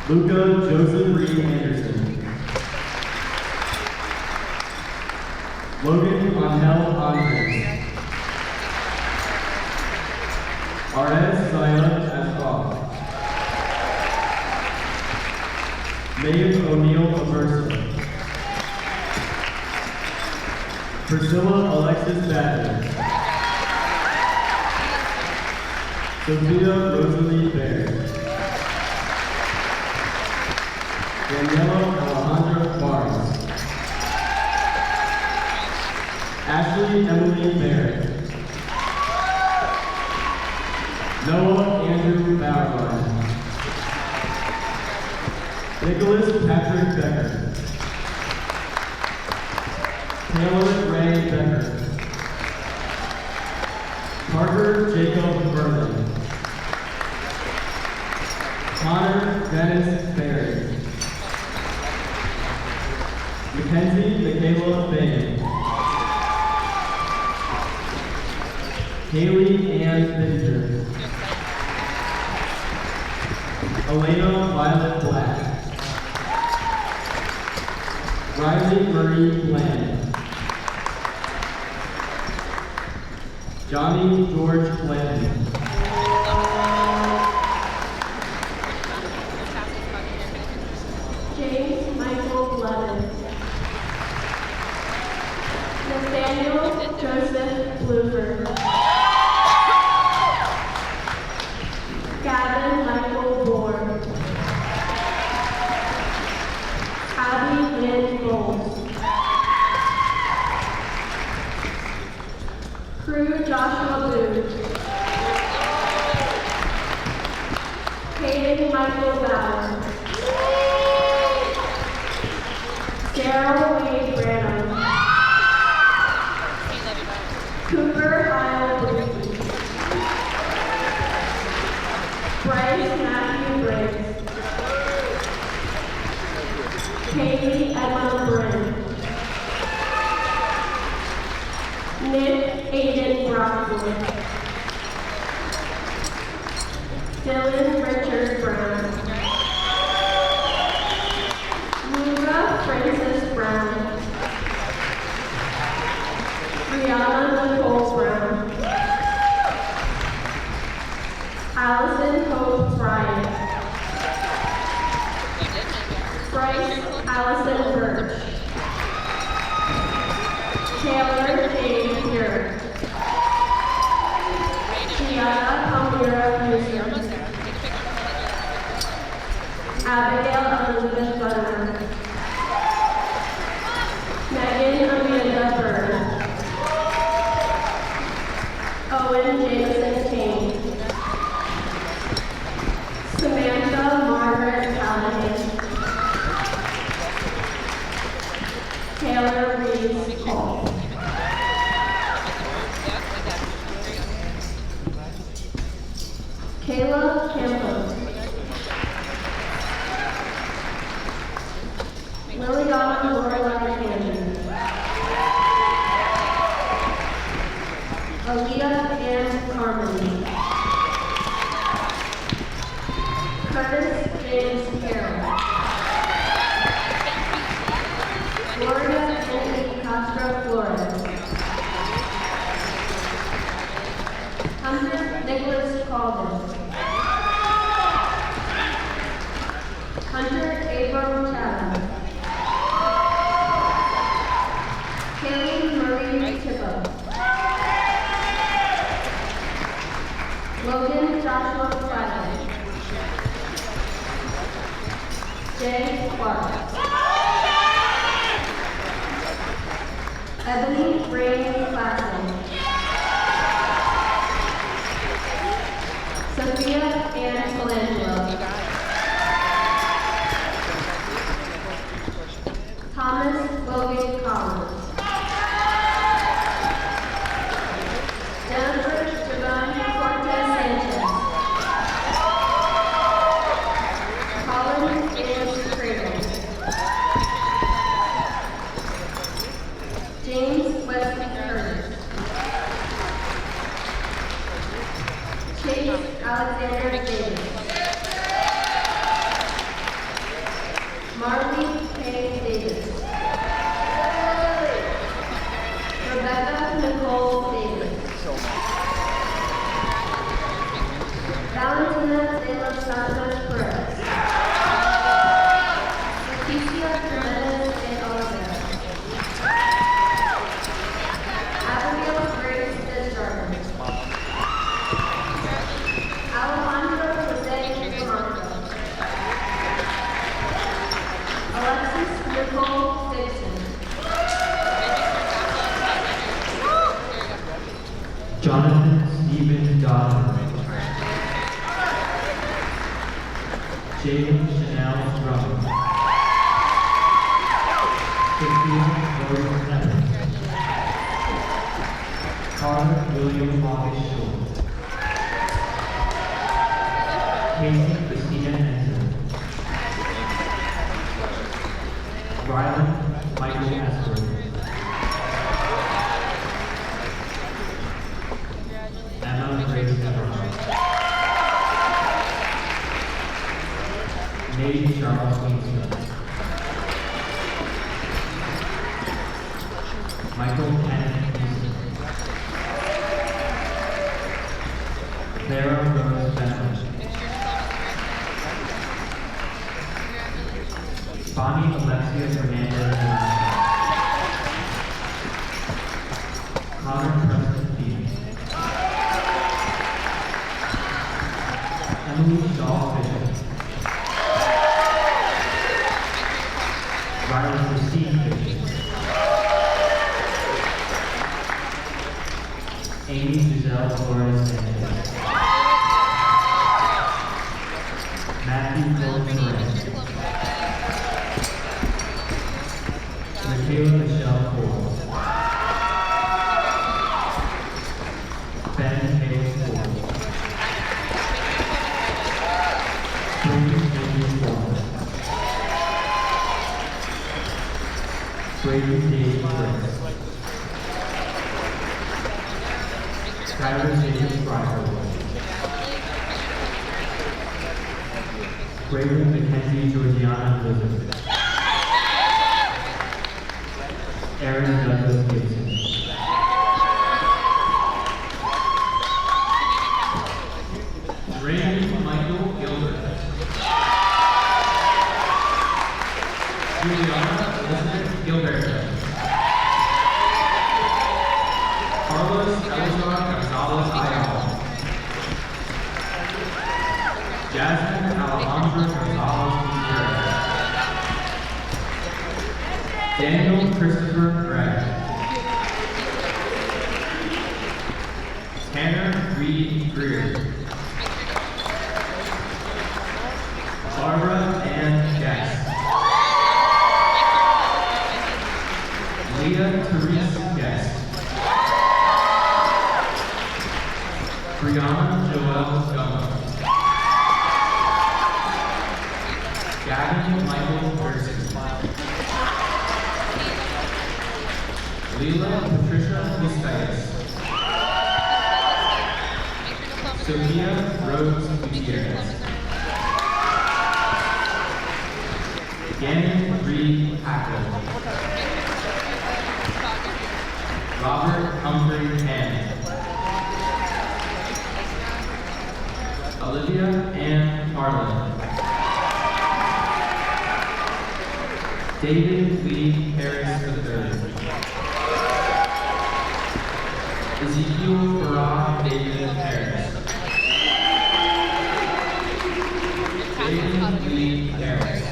S6: Luca Joseph Reed Anderson. Logan Angel Andres. Arez Zion Asbach. Maeve O'Neill Aversa. Priscilla Alexis Badger. Sophia Rosalie Baird. Daniela Alejandra Barnes. Ashley Emily Barrett. Noah Andrew Bauerlein. Nicholas Patrick Becker. Taylor Ray Becker. Parker Jacob Berlin. Connor Dennis Berry. Mackenzie Michaela Bain. Haley Ann Binger. Elena Violet Black. Riley Marie Bland. Johnny George Bland.
S3: James Michael Levin. Nathaniel Joseph Bloofer. Gavin Michael Bourne. Abby Lynn Bowles. Crew Joshua Booth. Hayden Michael Bauer. Sarah Wade Branham. Cooper Kyle Brady. Bryce Matthew Briggs. Haley Emma Bryn. Nick Aiden Brockwood. Dylan Richard Brown. Laura Francis Brown. Brianna Nicole Brown. Allison Hope Bryant. Bryce Allison Birch. Taylor Dave Pierre. Tiana Palmyra Houston. Abigail Elizabeth Butterworth. Megan Amanda Bird. Owen Jameson King. Samantha Margaret Callahan. Taylor Reeves Cole. Kayla Campos. Liliana Lorelai Cannon. Aaliyah Ann Carmen. Curtis James Carroll. Gloria Annie Castro Flores. Hunter Nicholas Calden. Hunter Abram Chatham. Kaylee Marie Tippo. Logan Joshua Friday. Jay Clark. Ebony Rain Classen. Sophia Ann Colangelo. Thomas Logan Collins. Jennifer Javon Cortez Sanchez. Colin James Cradle. James Wesley Curtis. Chase Alexander Davis. Marley K. Davis. Rebecca Nicole Davis. Valentina de los Santos Perez. Leticia Jimenez de Oliveira. Abigail Grace Desjardins. Alejandro Jose Toronto. Alexis Nicole Dixon.
S5: Jonathan Stephen Donovan. Jaden Chanel Drummond. Sophia Rose Evans. Carter William August Shore. Casey Christina Henson. Rylan Michael Esper. Emma Grace Everhart. Nate Charles Winston. Michael Kenneth Houston. Clara Rose Bentley. Bonnie Alexia Fernandez. Connor Preston Phoenix. Emily Shaw Fisher. Riley Christine Fisher. Amy Giselle Flores Sanchez. Matthew Philip Perez. Michaela Michelle Ford. Ben Hale Ford. Bruce David Ford. Brady David Briggs. Skylar Jacob Fryerwood. Braylon Mackenzie Georgiana Elizabeth. Aaron Douglas Gibson. Carlos Elizar Gonzalez Ayala. Jasmine Alejandra Gonzalez Gutierrez. Daniel Christopher Gregg. Tanner Reed Greer. Barbara Ann Guest. Leah Therese Guest. Brianna Joelle Gummo. Gavin Michael Gerson. Leila Patricia Busquets. Sophia Rose Gutierrez. Gannon Reed Hackle. Robert Humphrey Penn. Olivia Ann Harlan. David Lee Harris III. Ezekiel Farah David Harris. David Lee Harris.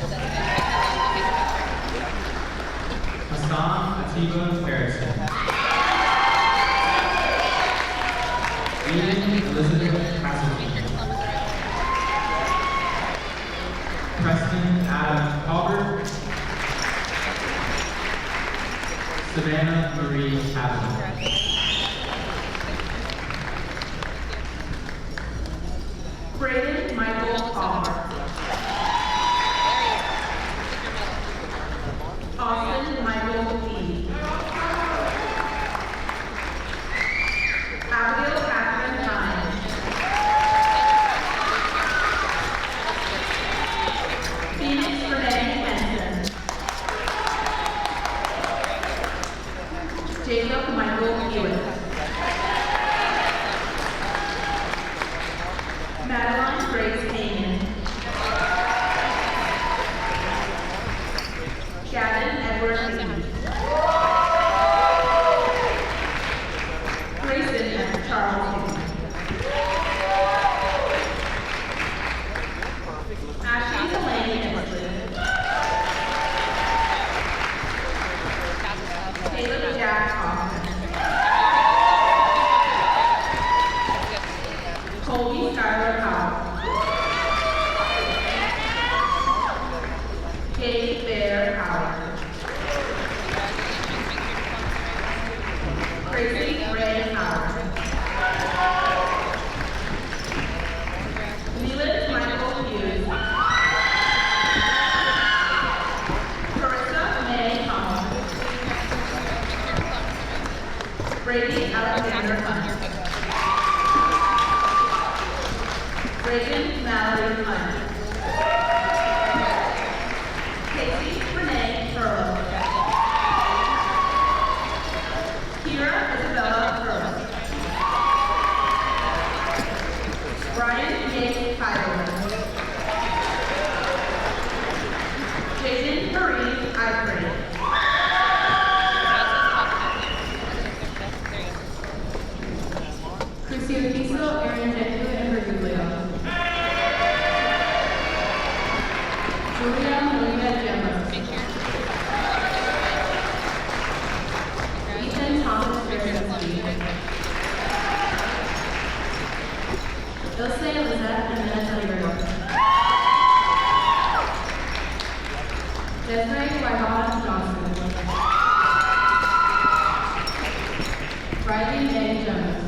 S5: Hassan Atiba Harrison. Ian Elizabeth Castleton. Preston Adam Colbert. Savannah Marie Avenue.
S2: Braden Michael Palmer. Austin Michael Key. Abigail Catherine Ryan. Phoenix Renee Henson. Jacob Michael Hewitt. Madeline Grace Hayman. Gavin Edward Lee. Grayson Charles Lee. Ashley Delaney Hensley. Caleb Jack Hoffman. Colby Skylar Powell. Kate Bear Howard. Tracy Ray Howard. Neelis Michael Hughes. Carissa May Thomas. Brady Alexander Hunt. Reagan Mallory Hunt. Casey Renee Furlow. Kira Isabella Furlow. Brian James Kyler. Jaden Marie Ivory. Crucio Diesel, Aaron Jeku, and Virgilio. Julia Maria Gemma. Ethan Thomas Jerzinski. Ilse Elizabeth Jimenez Oliveira. Desiree Wyvon Johnson. Riley May Jones.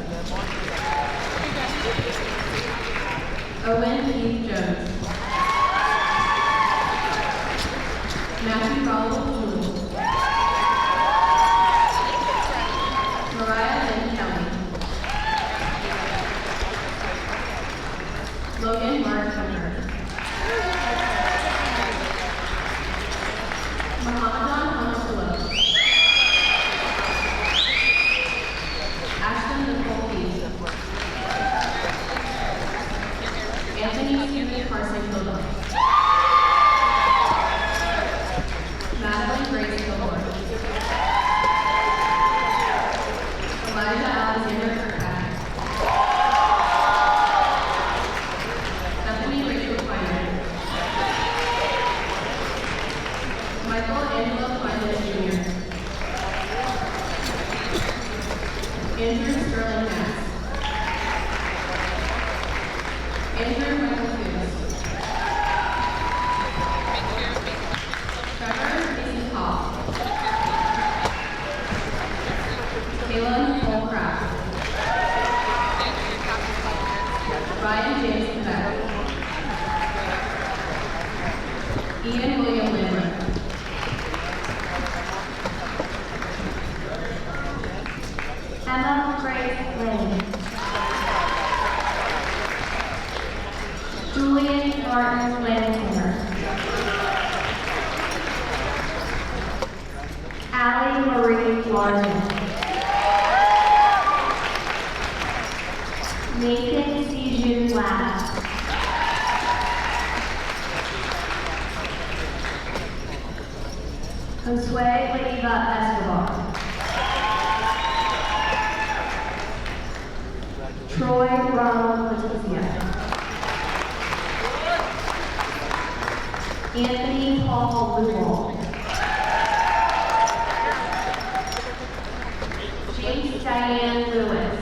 S2: Owen Keith Jones. Matthew Rollo Jewell. Mariah Lynn Kelly. Logan Mark Hunter. Mohammedan Hamasula. Ashton Nicole Peace. Anthony Stephen Carson Hilda. Madeline Grace Gilmore. Elijah
S3: Alexander Kirkpatrick. Bethany Rachel Kleiner. Michael Angelo Kleiner Jr. Andrew Sterling Mass. Andrew Michael Hughes. Trevor Mason Hall. Kayla Nicole Craft. Ryan James Quebec. Ian William Lambert.
S9: Emma Grace Lane. Julian Martin Lancaster. Allie Marie Larson. Nathan Sejun Last. Josue Leiva Escobar. Troy Ronald Letizia. Anthony Paul Lewell. James Diane Lewis.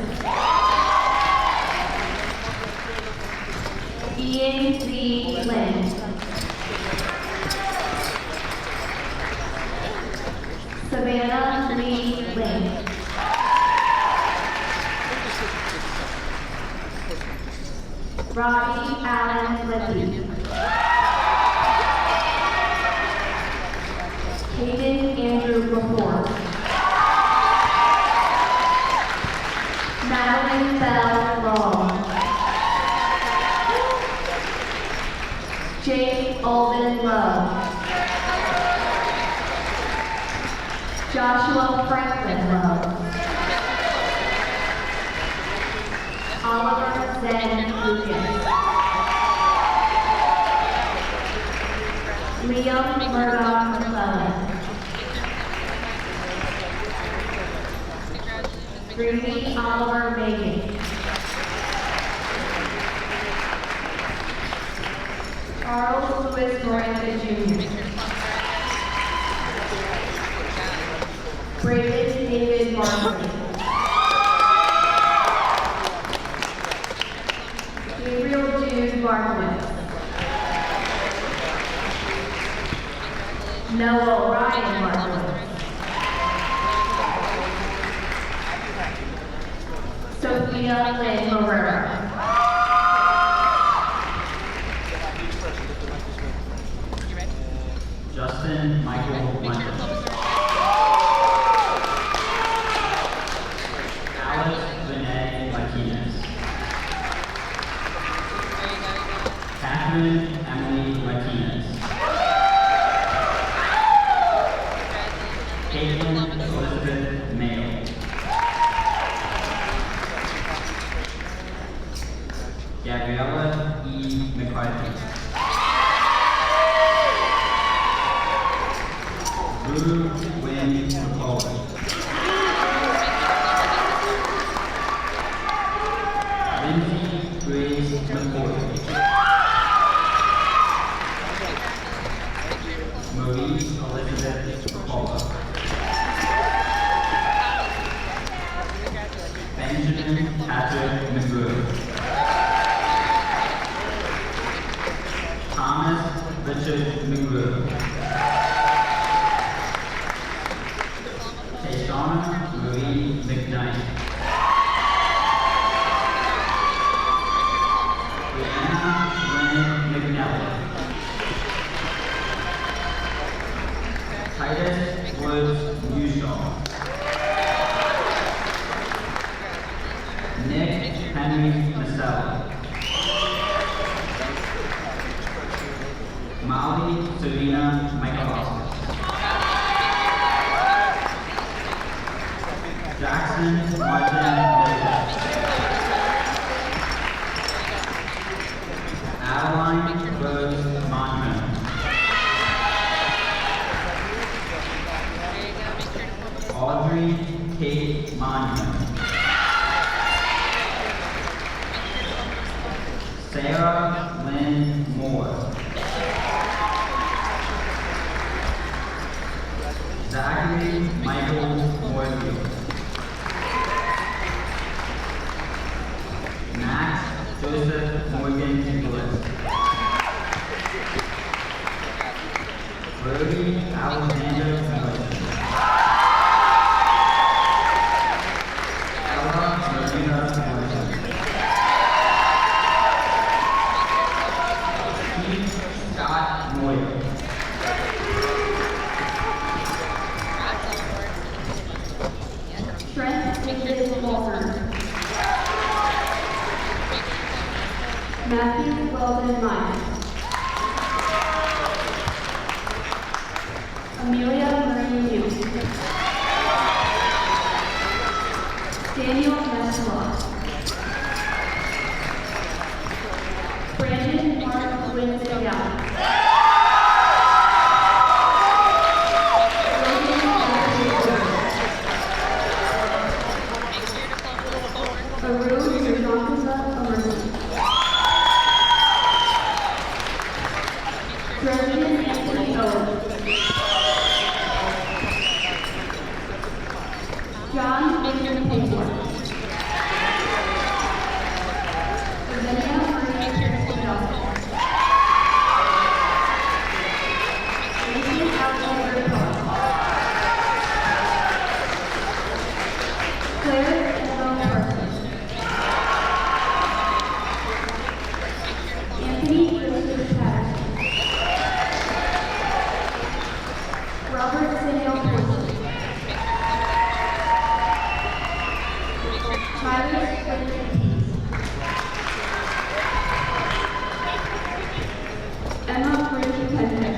S9: Ian Z. Lynn. Savannah Lee Lynn. Robbie Allen Lippy. Hayden Andrew Laporte. Madeline Bell Long. Jake Alden Lowe. Joshua Franklin Lowe. Oliver Zen Lucas. Liam Murdoch McClellan. Ruby Oliver Megan. Charles Louis Miranda Jr. Braden David Markley. Gabriel Jude Markowitz. Noah Ryan Markowitz. Sophia Lynn Morera.
S6: Justin Michael Wendell. Alex Vinay Martinez. Catherine Emily Martinez. Caitlin Elizabeth Mayo. Gabriella E. McCarthy. Drew Wynn McCullough. Lindsay Grace McCoy. Marie Elizabeth McCullough. Benjamin Patrick McGrew. Thomas Richard McGrew. Shauna Marie McKnight. Brianna Lynn McNally. Titus Woods Mushaw. Nick Henry Masella. Molly Serena Michaelowski. Jackson Martin Davis. Adeline Rose Monument. Audrey Kate Monument.
S10: Sarah Lynn Moore. Zachary Michael Moorfield. Max Joseph Morgan Nicholas. Brody Alexander Morrison. Ella Marina Morrison. Keith Scott Moyer.
S9: Trent Nicholas Walker. Matthew Weldon Myers. Amelia Marie Hughes. Daniel Messelot. Brandon Mark Winston Gallup. Brendan Anthony Owens. John Victor Payworth. Xenia Marie Kirsten Johnson. Lucy Alexander Cohen. Claire Isabel Parsons. Anthony Joseph Patterson. Robert Samuel Wilson. Tyler Spencer Pease. Emma Bridget Pentek.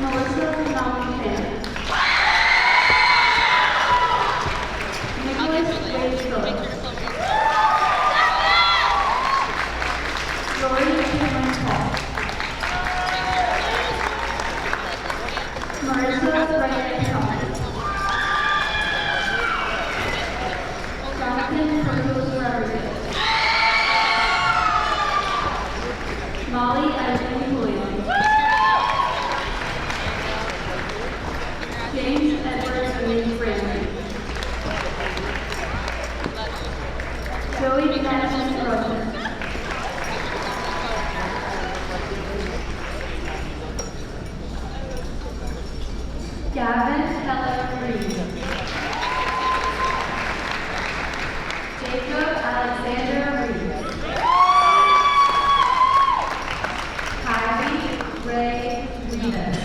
S9: Melissa Nami Chan. Nicholas Wade Phillips. Lori Cameron Paul. Marissa Ryan Shaw. Jonathan Carlos Rodriguez. Molly Edwin Williams. James Edward Amin Franklin. Joey Madison Rosen. Gavin Keller Reed. Jacob Alexander Reed. Kylie Ray Rivas.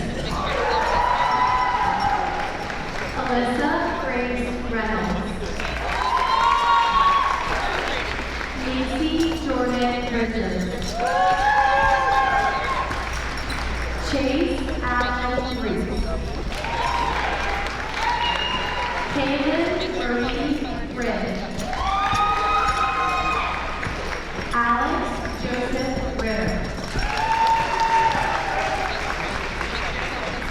S9: Alyssa Grace Reynolds. Macy Jordan Richards. Chase Allen Reese. Kaylin Marie Bridge. Alex Joseph Ritter.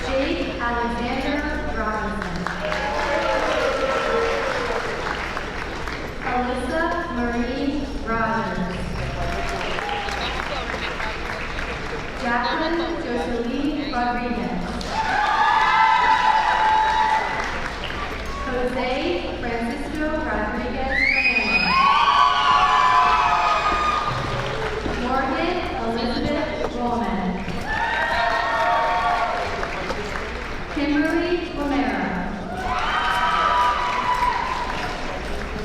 S9: Jake Alexander Robinson. Alyssa Marie Rogers. Jacqueline Joseline Rodriguez. Jose Francisco Rodriguez Fernandez. Morgan Elizabeth Roman. Kimberly Romero.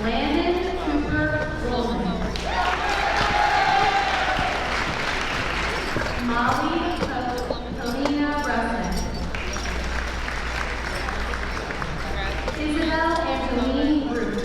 S9: Landon Cooper Roman. Molly Polina Rustin. Isabel Angeline Ruth.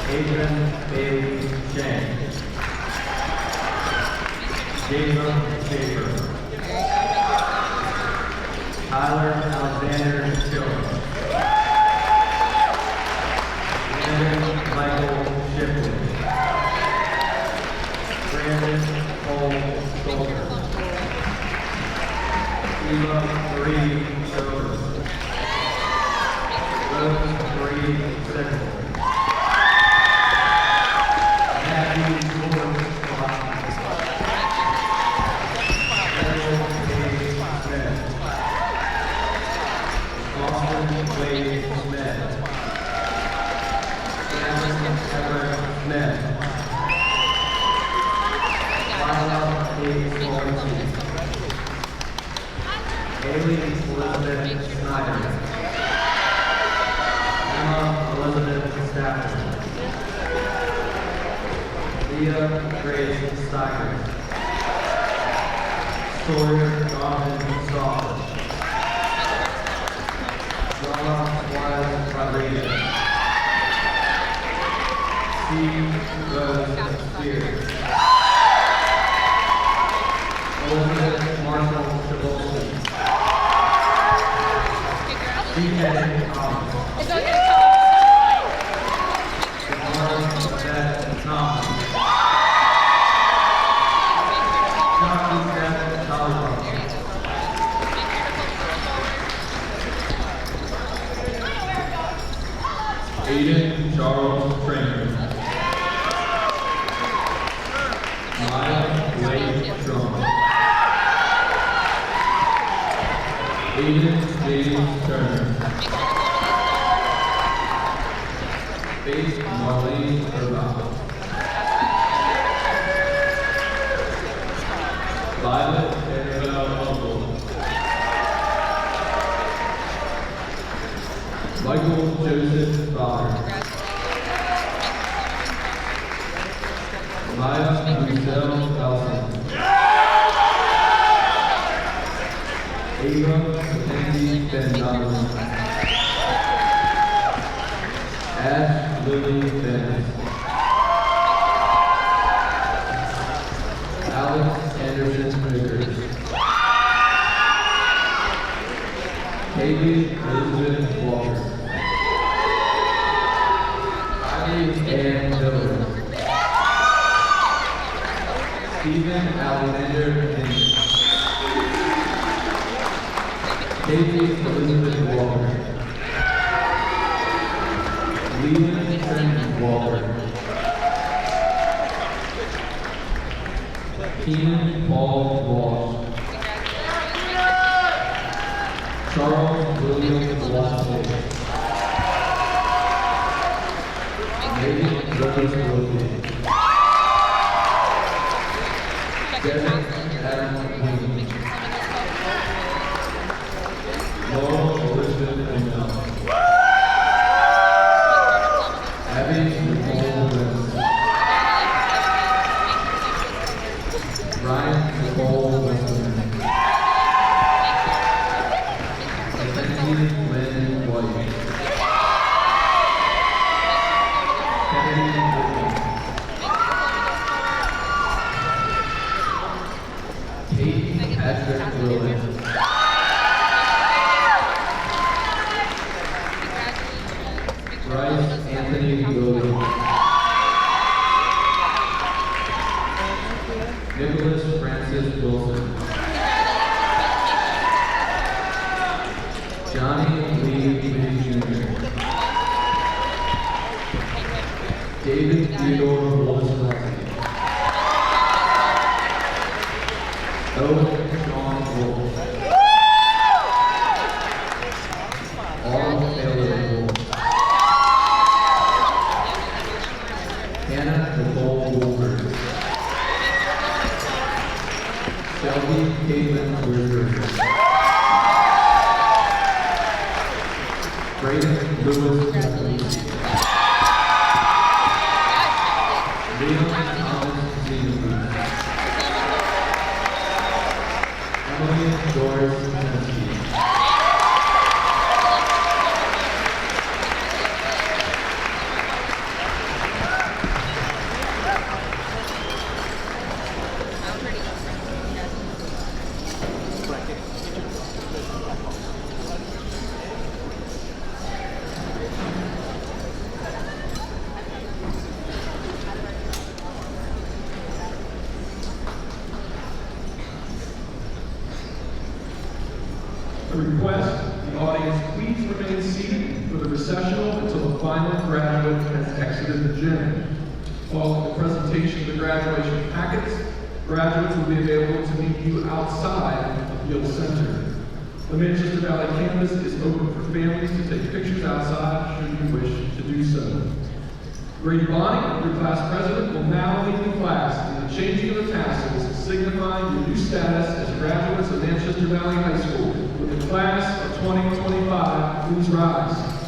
S6: Adrian Bailey Shane. Jacob Schaefer. Tyler Alexander Schiller. Brandon Michael Shipley. Brandon Cole Stolker. Eva Marie Stover. Rose Marie Sickle. Matthew Lord Fox. Errol K. Smith. Austin Wade Smith. Cameron Everett Smith. Lila A. Florence. Haley Elizabeth Snyder. Emma Elizabeth Stafford. Leah Grace Steiner. Sawyer Jonathan Stauffer. Drama Juan Rodriguez. C. Rose Spears. Elizabeth Marshall Shabolsky. D.K. Thomas. Lawrence Beth Thomas. Jockey Beth Talbot.
S1: Aiden Charles Trainer. Maya Blake Strong. Aiden James Turner. Faith Marlene Urbach. Violet Annabelle Uncle. Michael Joseph Bauer. Maya Michelle Nelson. Ava Mackenzie Gonzalez. Ash Lily Bennis. Alex Anderson Rickers. Haley Elizabeth Walker. Riley Ann Miller. Stephen Alexander Henry. Haley Elizabeth Walker. Leland Trent Walker. Keenan Paul Walsh. Charles William Walsh. Megan Rose Wilkie. Devin Adam Wing. Laurel Elizabeth O'Neill. Abby Nicole West. Ryan Nicole Westman. Mackenzie Lynn White. Kennedy Whitman. Kate Patrick Willis. Bryce Anthony Williams. Nicholas Francis Wilson. Johnny Lee Jr. David Theodore Wolfsky. Owen Sean Wolf. All Taylor Wolf. Hannah Nicole Wolford. Shelby Caitlin Wizard. Brayden Lewis Mackenzie. Leon Thomas Zeno. Emily Doris Tennessee. request, the audience please remain seated for the recessional until the final graduate has exited the gym. Following the presentation of the graduation packets, graduates will be available to meet you outside of Gill Center. The Manchester Valley campus is open for families to take pictures outside should you wish to do so. Grady Bonnie, your class president, will now lead the class in the changing of the tassels, signifying your new status as graduates of Manchester Valley High School. With the class of 2025, please rise.